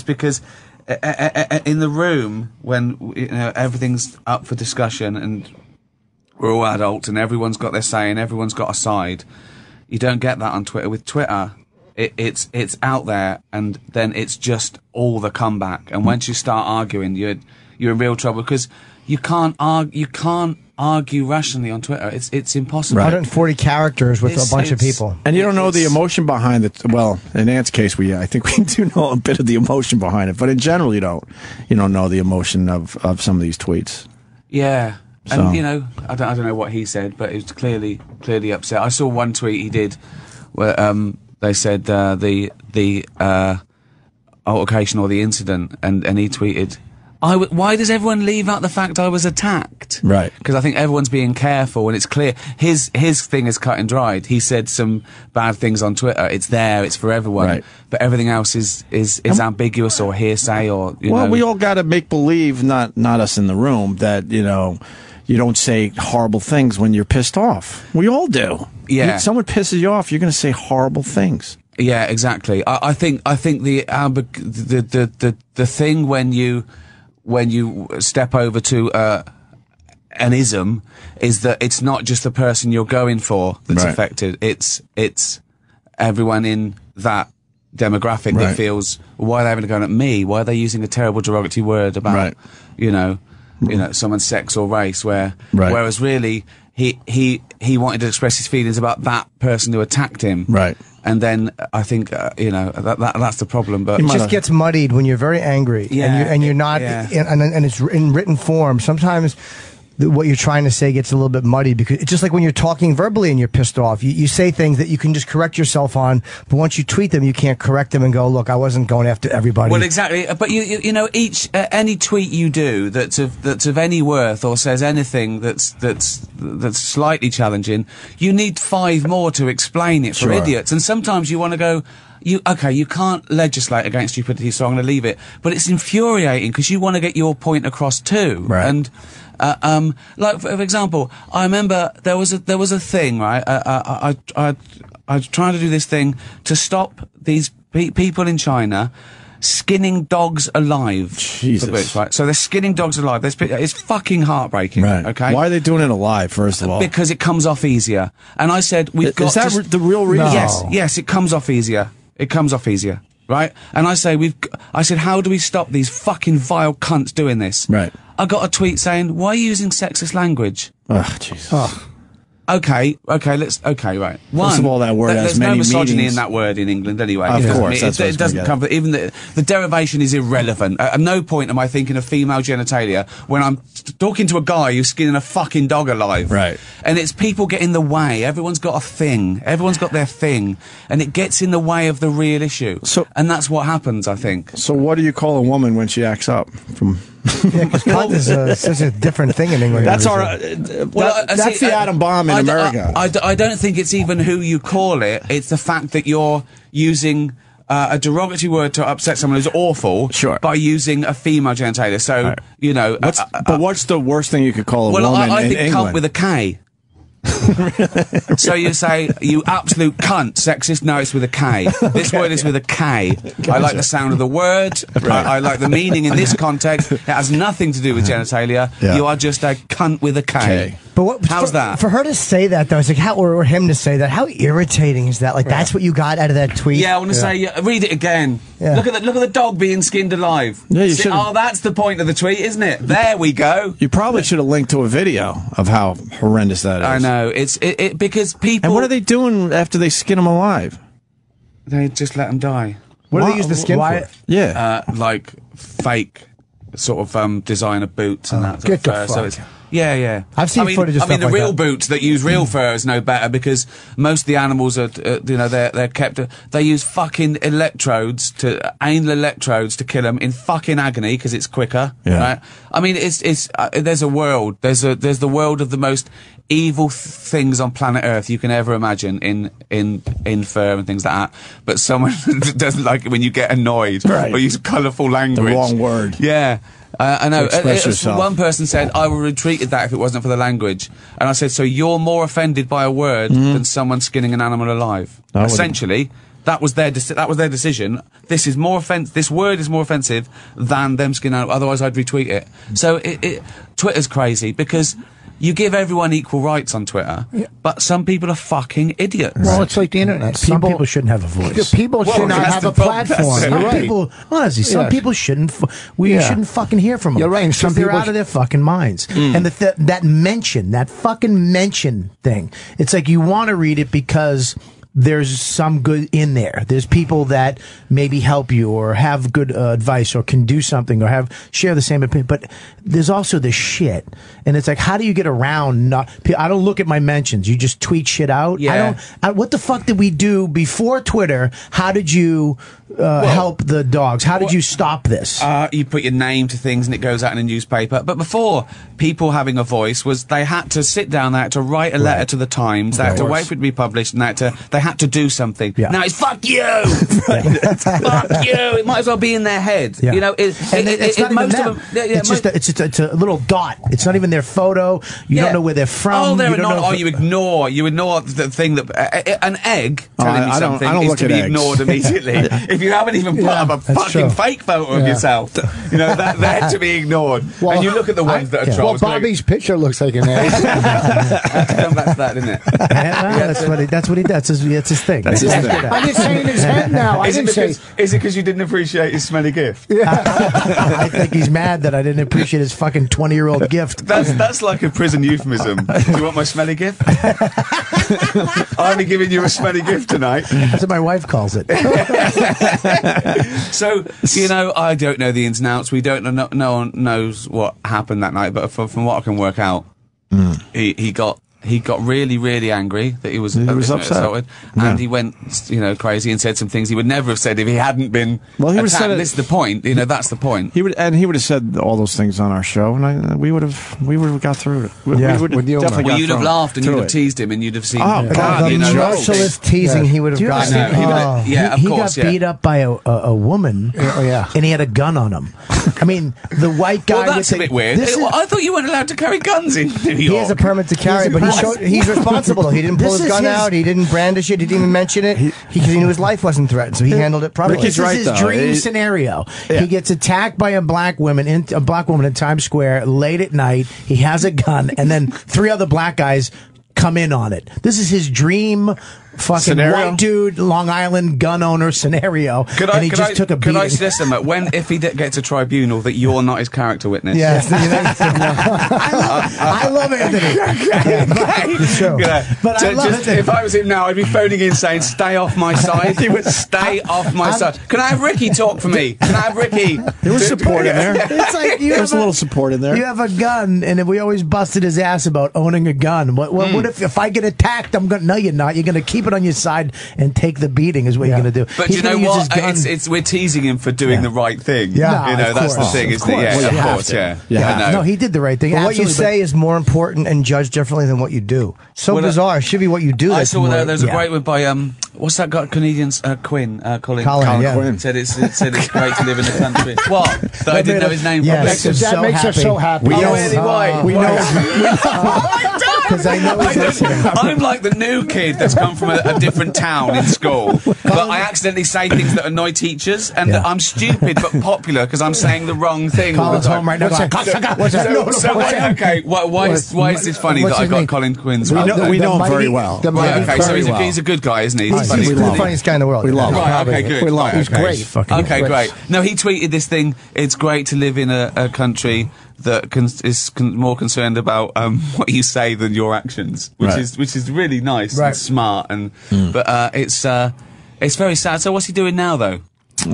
because in the room when everything's up for discussion and we're all adults and everyone's got their say and everyone's got a side, you don't get that on Twitter. With Twitter, it's out there and then it's just all the comeback. And once you start arguing, you're in real trouble because you can't argue rationally on Twitter. It's impossible. 140 characters with a bunch of people. And you don't know the emotion behind it. Well, in Ant's case, I think we do know a bit of the emotion behind it, but in general, you don't know the emotion of some of these tweets. Yeah. So. And I don't know what he said, but it was clearly upset. I saw one tweet he did where they said the altercation or the incident, and he tweeted, why does everyone leave out the fact I was attacked? Right. Because I think everyone's being careful, and it's clear his thing is cut and dried. He said some bad things on Twitter. It's there. It's for everyone. Right. But everything else is ambiguous or hearsay or you know. We all got to make believe, not us in the room, that you don't say horrible things when you're pissed off. We all do. Yeah. If someone pisses you off, you're going to say horrible things. Yeah, exactly. I think the thing when you step over to an ism is that it's not just the person you're going for that's Right. affected. It's everyone in that demographic Right. that feels, why are they having a go at me? Why are they using a terrible derogatory word about Right. someone's sex or race? Right. Whereas really he wanted to express his feelings about that person who attacked him. Right. And then I think that's the problem. But It just gets muddied when you're very angry and you're not, and it's in written form. Sometimes what you're trying to say gets a little bit muddy because it's just like when you're talking verbally and you're pissed off. You say things that you can just correct yourself on, but once you tweet them, you can't correct them and go, look, I wasn't going after everybody. Well, exactly. But any tweet you do that's of any worth or says anything that's slightly challenging, you need 5 more to explain it for Sure. idiots. And sometimes you want to go, you can't legislate against stupidity, so I'm going to leave it. But it's infuriating because you want to get your point across too. Right. And like for example, I remember there was a thing, right? I was trying to do this thing to stop these people in China skinning dogs alive. Jesus. Right? So they're skinning dogs alive. It's fucking heartbreaking. Right. Okay. Why are they doing it alive, first of all? Because it comes off easier. And I said, we've got Is that to... the real reason? No. Yes, it comes off easier. It comes off easier. Right? And I said, how do we stop these fucking vile cunts doing this? Right. I got a tweet saying, why are you using sexist language? Oh, Jesus. Okay, right. First of all, that word has there's many no misogyny meanings. in that word in England anyway. Of because, course, that's what I it was doesn't gonna come. Even the derivation is irrelevant. At no point am I thinking of female genitalia when I'm talking to a guy who's skinning a fucking dog alive. Right. And it's people get in the way. Everyone's got a thing. Everyone's got their thing, and it gets in the way of the real issue. And that's what happens, I think. So what do you call a woman when she acts up? Yeah, because cunt is such a different thing in England. That's our. That's the atom bomb in America. I don't think it's even who you call it. It's the fact that you're using a derogatory word to upset someone who's awful by using a female genitalia. So, you know. But what's the worst thing you could call a woman I in think England? cunt with a K. So you say, you absolute cunt, sexist? No, it's with a K. This word is with a K. I like the sound of the word. I like the meaning in this context. It has nothing to do with genitalia. Yeah. You are just a cunt with a K. But how's that? For her to say that, though, it's like, or him to say that, how irritating is that? Like, that's what you got out of that tweet? Yeah, I want to say, read it again. Yeah. Look at the dog being skinned alive. Yeah, you See, should've- oh, that's the point of the tweet, isn't it? There we go. You probably should have linked to a video of how horrendous that is. I know. It's because people. And what are they doing after they skin them alive? They just let them die. What do they use the skin for? Yeah. Like fake sort of designer boots and that. Get the fur. So fuck. it's, yeah. I've seen footage of I mean, stuff the like real that. boots that use real fur is no better because most of the animals are, they're kept. They use fucking anal electrodes to kill them in fucking agony because it's quicker. Yeah. Right? I mean, there's a world. There's the world of the most evil things on planet Earth you can ever imagine in fur and things like that. But someone doesn't like it when you get annoyed or use colourful language. The wrong word. Yeah. I know. Express yourself. One person said, I would have retweeted that if it wasn't for the language. And I said, so you're more offended by a word than someone skinning an animal alive? Essentially, that was their decision. This word is more offensive than them skinning an animal. Otherwise, I'd retweet it. So Twitter's crazy because you give everyone equal rights on Twitter, but some people are fucking idiots. Well, it's like the internet. Some people shouldn't have a voice. People should not have a platform. You're right. People, honestly, some people shouldn't. We shouldn't fucking hear from them. You're right. And some they're people out of their fucking minds. And that fucking mention thing. It's like you want to read it because there's some good in there. There's people that maybe help you or have good advice or can do something or share the same opinion. But there's also the shit. And it's like, how do you get around I don't look at my mentions. You just tweet shit out. Yeah. What the fuck did we do before Twitter? How did you help the dogs? How did you stop this? You put your name to things and it goes out in a newspaper. But before, people having a voice was they had to sit down, they had to write a letter to the Times, they had to wait for it to be published, and they had to do something. Yeah. Now it's fuck you! Fuck you! It might as well be in their head. Yeah. You know, it's not even them. It's a little dot. It's not even their photo. You don't know where they're from. Oh, they're you don't not. know Oh, you ignore the thing that an egg telling you something I don't is look to at be eggs. ignored immediately. If you haven't even put up a fucking true. fake photo of yourself, you know they're to be ignored. Well, and you look at the ones that are Well, trolls. Bobby's picture looks like an egg. Come back to that, didn't it? That's what he does. That's his thing. That's his thing. I'm just saying his head now. I didn't say. Is it because you didn't appreciate his smelly gift? I think he's mad that I didn't appreciate his fucking 20-year-old gift. That's like a prison euphemism. Do you want my smelly gift? I'm only giving you a smelly gift tonight. That's what my wife calls it. So, you know, I don't know the ins and outs. We don't know, no one knows what happened that night, but from what I can work out, he got really, really angry that he was upset. assaulted, and he went, crazy and said some things he would never have said if he hadn't been. Well, he would have attacked. said it- This is the point. You know, that's the point. He would have said all those things on our show, and we would have got through it. We would with humor. definitely Well, got you'd have through laughed and you'd have it. teased him and you'd have seen. Oh, God, The you know, merciless teasing he would have Do you gotten. understand? Yeah, of he course, got yeah. beat up by a woman, and he had a gun on him. I mean, the white guy. Well, that's with a bit weird. I thought you weren't allowed to carry guns in New York. He has a permit to carry, but he's responsible. He didn't pull This his is gun his- out. He didn't brandish it. He didn't even mention it because he knew his life wasn't threatened, so he handled it properly. This is his dream scenario. Yeah. He gets attacked by a black woman in Times Square late at night. He has a gun, and then 3 other black guys come in on it. This is his dream fucking Scenario? white dude, Long Island gun owner scenario. And he just took a beating. Could I suggest him that if he gets a tribunal, that you're not his character witness? Yes. I love Anthony. Sure. But I love it. If I was him now, I'd be phoning in saying, "Stay off my side." He would stay off my side. Can I have Ricky talk for me? Can I have Ricky? There was support in there. It's like you There's have a little support in there. You have a gun, and we always busted his ass about owning a gun. What if I get attacked? I'm going. No, you're not. You're going to keep it on your side and take the beating. Is what you're going to do. But He's you know gonna use what? his gun. We're teasing him for doing the right thing. Yeah. you know Of that's the course. thing. Of Isn't it? course. Yeah, Well, of you have course. to. Yeah. Yeah. I know. No, he did the right thing. But what you Absolutely, say is more important and judged differently than what you do. So Well, bizarre. It should be what you do. I that's saw more- there's a great one by what's that guy? Canadian Colin. Colin, yeah. Quinn said it's great to live in the country. What? That I didn't know his name. Yes. properly. So That makes us happy. so happy. We know. Really? Why? We Why? know. Because I know he's listening. I'm like the new kid that's come from a different town in school, but I accidentally say things that annoy teachers, and Yeah. I'm stupid but popular because I'm saying the wrong thing. all the Colin's time. home right now. Going, What's that? Why is this funny what's that I his got name? Colin Quinn's? We right? know him mighty- very well. the Right, mighty- okay, so very well. he's a good guy, isn't he? He's funny. the funniest guy in the world. We love him. Right, okay, good. We love him. Right, He's okay. great. Fucking Okay, great. great. No, he tweeted this thing. It's great to live in a country that is more concerned about what you say than your actions, which Right. is really nice Right. and smart. But it's very sad. So what's he doing now, though?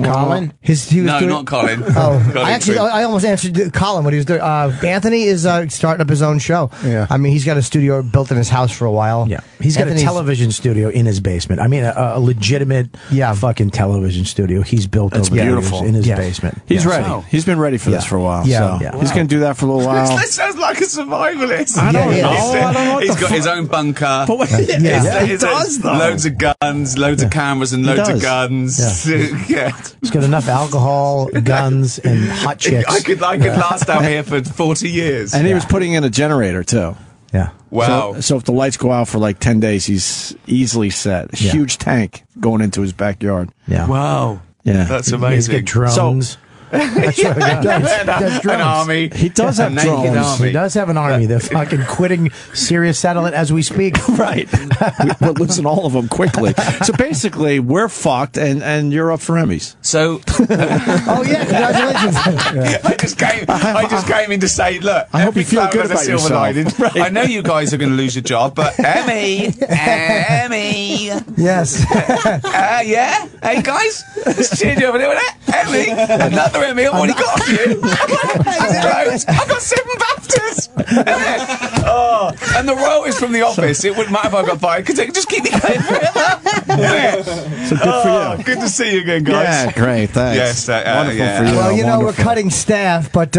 Colin? He was No, doing, not Colin. Oh, Colin Quinn. I almost answered Colin what he was doing. Anthony is starting up his own show. Yeah. I mean, he's got a studio built in his house for a while. Yeah, he's got Anthony's- a television studio in his basement. I mean, a legitimate, fucking television studio he's built That's over the years beautiful. in his Yeah. basement. He's Yeah. ready. Wow. He's been ready for this Yeah. for a while. Yeah. So Yeah. he's going to do that for a little while. That sounds like a survivalist. I don't Yeah, know. yeah. I don't know what He's the got fuck. his own bunker. But what, Yeah. he does though. Loads of guns, loads of cameras, and loads of does. guns. Yeah. He's got enough alcohol, guns, and hot chicks. I could last out here for 40 years. And he was putting in a generator too. Yeah. Wow. So if the lights go out for like 10 days, he's easily set. A Yeah. huge tank going into his backyard. Yeah. Wow. Yeah. That's He's amazing. got drones. That's what he does. He does An drones. army. He does have A naked drones. army. He does have an army. They're fucking quitting Sirius Satellite as we speak. Right. We're losing all of them quickly. So basically, we're fucked, and you're up for Emmys. So Oh yeah, congratulations. I just came in to say, look, I hope every you feel cloud good has a about silver yourself. lining. Right. I know you guys are going to lose your job, but Emmy, Yes. yeah, hey guys, let's cheer you over there with that. Emmy, another Emmy. I've already got you. I've got 7 BAFTAs. Oh, and the royalties from The Office. It wouldn't matter if I got fired because they could just keep me going forever. Yeah. So good for you. Good to see you again, guys. Yeah, great. Thanks. Yes, wonderful yeah. for you. Well, you know, we're Wonderful. cutting staff, but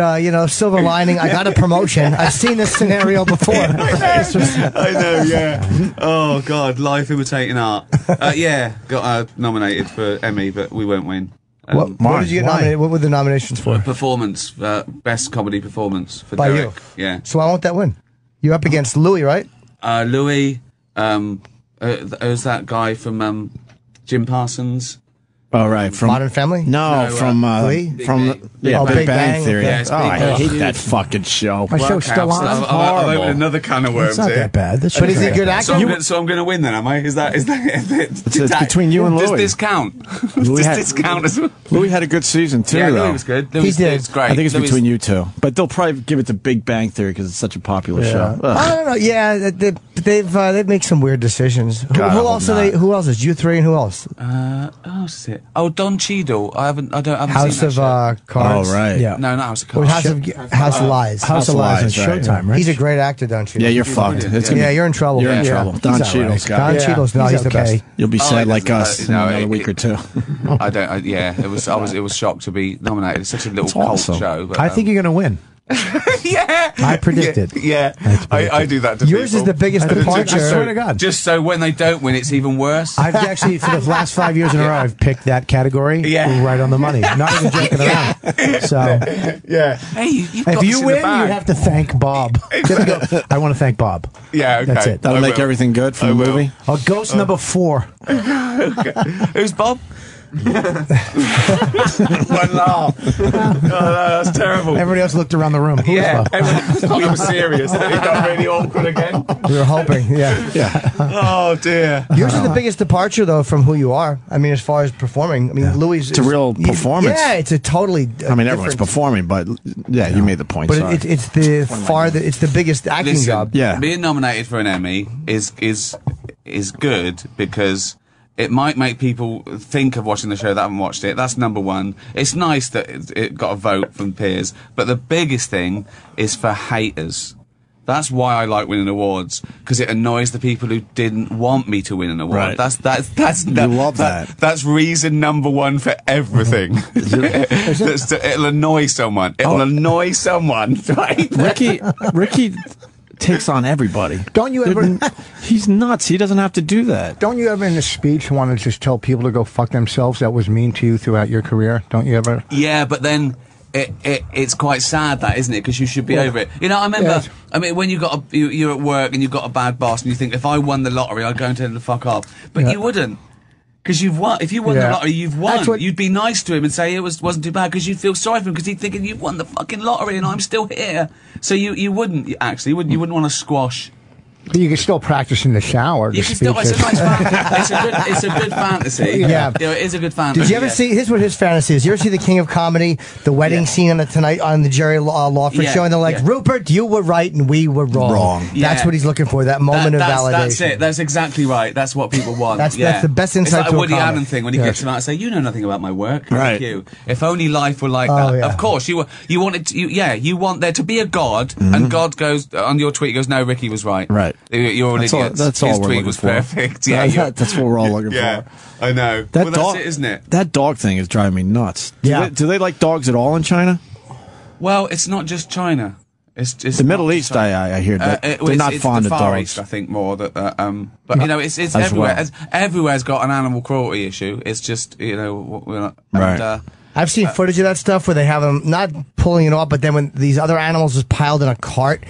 silver lining. I got a promotion. I've seen this scenario before. This was- I know, yeah. Oh God, life imitating art. Yeah, got nominated for Emmy, but we won't win. what did you get Why? nominated? What were the nominations for? Performance, best comedy performance for By Derek. you. Yeah. So why won't that win? You're up against Louis, right? Louis, who's that guy from Jim Parsons? Oh, right. From Modern Family? No, No, from Lee? Big from Bang. yeah, Oh, Big Big Bang Bang, Theory. okay. Yeah, it's Oh, Big I Bang. hate that fucking show. My show's Okay, still I've on. opened another can of worms It's not here. that bad. That's But is he a good So actor? I'm going to win then, am I? Is that It's between you and Does Louis. this count? Louis Does had- this count as well? Louis had a good season too, Yeah, though. Louis was good. Louis did. was great. I think it's Louis- between you two, but they'll probably give it to Big Bang Theory because it's such a popular show. Ugh. I don't know. Yeah, they make some weird decisions. God, I Who hope else? not. Who else is you three and who else? Oh, is it? Oh, Don Cheadle. I haven't House seen of that show. Cards. Oh, right. Yeah. No, not House of Or Cards. House of Lies. House of Lies on right. Showtime, right? He's a great actor, don't you? Yeah, you're fucked. brilliant. It's Yeah. gonna Yeah, be- you're in trouble. You're in Yeah. trouble. Don He's all Cheadle's right. got Don it. Cheadle's no, he's the okay. best. You'll be Oh, sad it like doesn't- us in no, another week or two. I don't. Yeah, it was. It was shocked to be nominated. It's such a little It's cult awesome. show. But, I think you're going to win. yeah, I predicted. Yeah, I do that to Yours people. is the biggest I departure. swear to God. Just so when they don't win, it's even worse. I've actually, for the last 5 years in a row, I've picked that category Yeah. right on the money. Not even joking around. So, yeah. Hey, you've got if this you in win, the bag. you have to thank Bob. Just go, I want to thank Bob. Yeah, okay. That's it. That'll I make will. everything good for I the will. movie. Ghost number 4. Who's Bob? One laugh. Oh, no, that's terrible. Everybody else looked around the room. Who Yeah, was everyone was serious. It got really awkward again. We were hoping, yeah. Oh dear. Yours is the biggest departure, though, from who you are. I mean, as far as performing. I mean, Louis. It's a real performance. Yeah, it's a totally. I mean, everyone's performing, but yeah, you made the point. But sorry. it's the biggest acting Listen, job. Yeah. Being nominated for an Emmy is good because it might make people think of watching the show that haven't watched it. That's number one. It's nice that it got a vote from peers, but the biggest thing is for haters. That's why I like winning awards, because it annoys the people who didn't want me to win an award. Right. That's You love that. That's reason number one for everything. It'll annoy someone. It'll annoy someone, right? Ricky takes on everybody. Don't you ever? He's nuts. He doesn't have to do that. Don't you ever in a speech want to just tell people to go fuck themselves? That was mean to you throughout your career. Don't you ever? Yeah, but then it's quite sad, that, isn't it? Because you should be over it. You know, I remember. Yes. I mean, when you're at work and you've got a bad boss, and you think, if I won the lottery, I'd go and tell him to fuck off. But you wouldn't. Because you've won. If you won the lottery, you've won. You'd be nice to him and say it wasn't too bad, because you'd feel sorry for him, because he'd thinking, you've won the fucking lottery and I'm still here. So you wouldn't want to squash. But you can still practice in the shower. You can still. It's a nice fantasy. It's a good fantasy. Yeah. You know, it is a good fantasy. Did you ever see? Here's what his fantasy is. You ever see the King of Comedy, the wedding scene on the Jerry Lawford show, and they're like, Rupert, you were right and we were wrong. That's what he's looking for. That moment of validation. That's it. That's exactly right. That's what people want. That's the best insight. It's like to a Woody a comic. Allen thing when he gets him out and say, "You know nothing about my work." Right. Thank you. If only life were like that. yeah. Of course, you wanted. You want there to be a God, and God goes on your tweet. Goes, "No, Ricky was right." Right. You're an idiot. That's all His we're tweet looking was for. perfect. Yeah, That's what we're all looking yeah, for. I know. That Well, dog, that's it, isn't it? That dog thing is driving me nuts. Do they like dogs at all in China? Well, it's not just China. It's the Middle East. I hear that they're not fond the of Far dogs. East, I think more that. But you know, it's everywhere. well. Everywhere's got an animal cruelty issue. It's just we're not, Right. I've seen footage of that stuff where they have them not pulling it off, but then when these other animals is piled in a cart,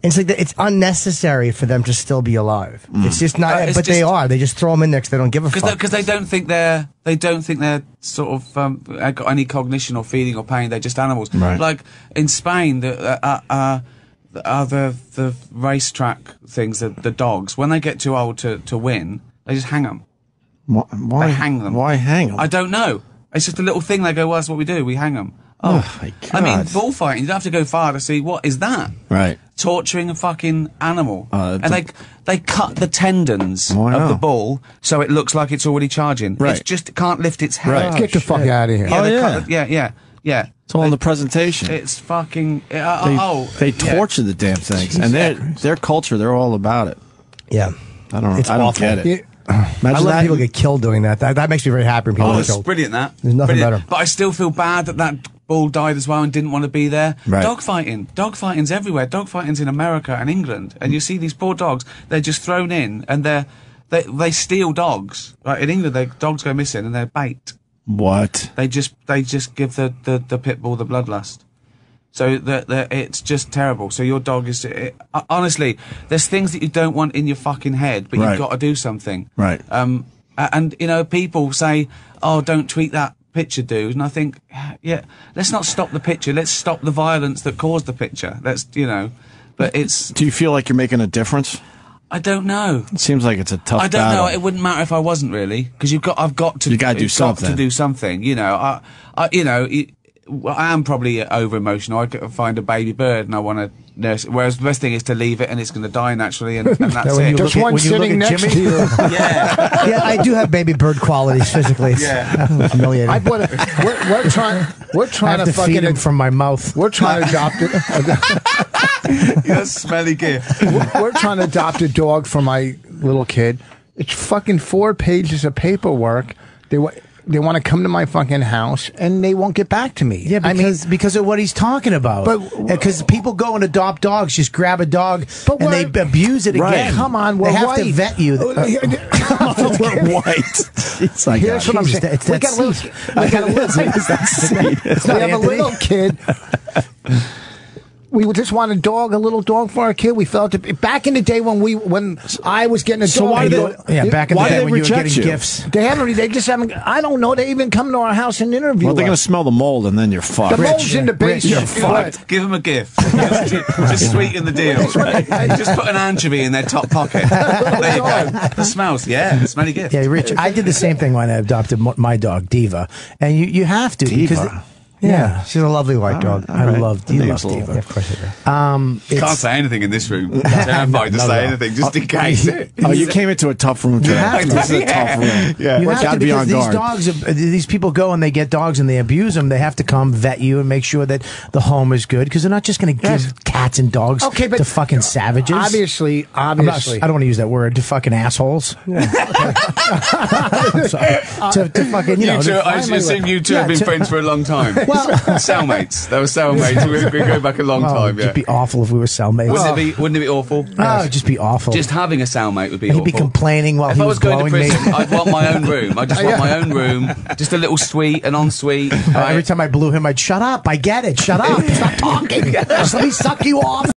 and it's like it's unnecessary for them to still be alive. It's just not, but they are. They just throw them in there because they don't give a fuck. Because they don't think they're sort of got any cognition or feeling or pain. They're just animals. Right. Like in Spain, the racetrack things, the dogs, when they get too old to win, they just hang them. Why They hang them. Why hang them? I don't know. It's just a little thing. They go, well, that's what we do. We hang them. Oh my God. I mean, bullfighting, you don't have to go far to see what is that. Right. Torturing a fucking animal. And the- they cut the tendons Oh, I of know. the bull so it looks like it's already charging. Right. It can't lift its head. Right. Get the fuck out of here. Yeah, they yeah. cut the- yeah. It's all in the presentation. It's fucking. They torture the damn things, and their culture. They're all about it. Yeah. I don't know. It's I don't awful. get it. Yeah. I Imagine love that. people get killed doing that. That makes me very happy when people Oh, get it's killed. brilliant, that. There's nothing Brilliant. better. But I still feel bad that bull died as well and didn't want to be there. Right. Dogfighting's everywhere. Dogfighting's in America and England, and you see these poor dogs. They're just thrown in, and they steal dogs. Like in England, dogs go missing and they're bait. What? They just give the pit bull the bloodlust. So it's just terrible. So your dog is honestly, there's things that you don't want in your fucking head, but Right. you've got to do something. Right. And you know, people say, "Oh, don't tweet that picture, dude." And I think, yeah, let's not stop the picture. Let's stop the violence that caused the picture. But it's. Do you feel like you're making a difference? I don't know. It seems like it's a tough I don't battle. know. It wouldn't matter if I wasn't really, because I've got to. You gotta do it's got something. to do something. You know, I am probably over emotional. I could find a baby bird and I want to nurse it. Whereas the best thing is to leave it and it's going to die naturally, and that's when it. you Just look at- one when you look sitting at next Jimmy- to you. Yeah. Yeah, I do have baby bird qualities physically. Yeah. Humiliating. We're trying I have to fucking feed him from my mouth. We're trying to adopt it. You're a smelly gift. We're trying to adopt a dog for my little kid. It's fucking 4 pages of paperwork. They want to come to my fucking house and they won't get back to me. Yeah, because of what he's talking about. But- Because people go and adopt dogs, just grab a dog But and we're- they abuse it Right. again. Come on, they we're have to white. vet you. We're white. It's like Here's what I'm Jesus, saying. it's We that got a little, seed. we got a little, It's not we have a Anthony. little kid. We just want a dog, a little dog for our kid. We felt it back in the day when I was getting a dog. So why did back in the why day did when they you were getting reject you? gifts. They haven't. They just haven't. I don't know. They even come to our house and interview. Well, they're going to us. smell the mold, and then you're fucked. The mold's in the basement. Fucked. Give them a gift. Just sweeten the deal. Just put an anchovy in their top pocket. There you go. The smells. Yeah, smelly gift. Yeah, Rich, I did the same thing when I adopted my dog, Diva. And you have to. Diva? Because Yeah, she's a lovely white dog. I love Diva. name's a little- Diva. Yeah, of course it is. Can't say anything in this room. Terrified to say anything, just in case. Oh, you came into a tough room today. have to. This is a tough room. Yeah. You Well, have gotta to, be on because guard. these people go and they get dogs and they abuse them. They have to come vet you and make sure that the home is good because they're not just going to give cats and dogs Okay, but to fucking savages. Obviously. I don't want to use that word, to fucking assholes. I'm sorry. To fucking, you know. You two, to- I assume you two Yeah, have been to- friends for a long time. Well- Cellmates. They were cellmates. We go back a long Oh, time, yeah. it'd be awful if we were cellmates. Wouldn't it be awful? Oh, it'd just be awful. Just having a cellmate would be He'd awful. be complaining while If he I was was going to blowing me. prison, I'd want my own room. I just want my own room. Just a little suite, an ensuite. Every time I blew him, I'd shut up. I get it. Shut up. Stop talking. Just let me suck you off.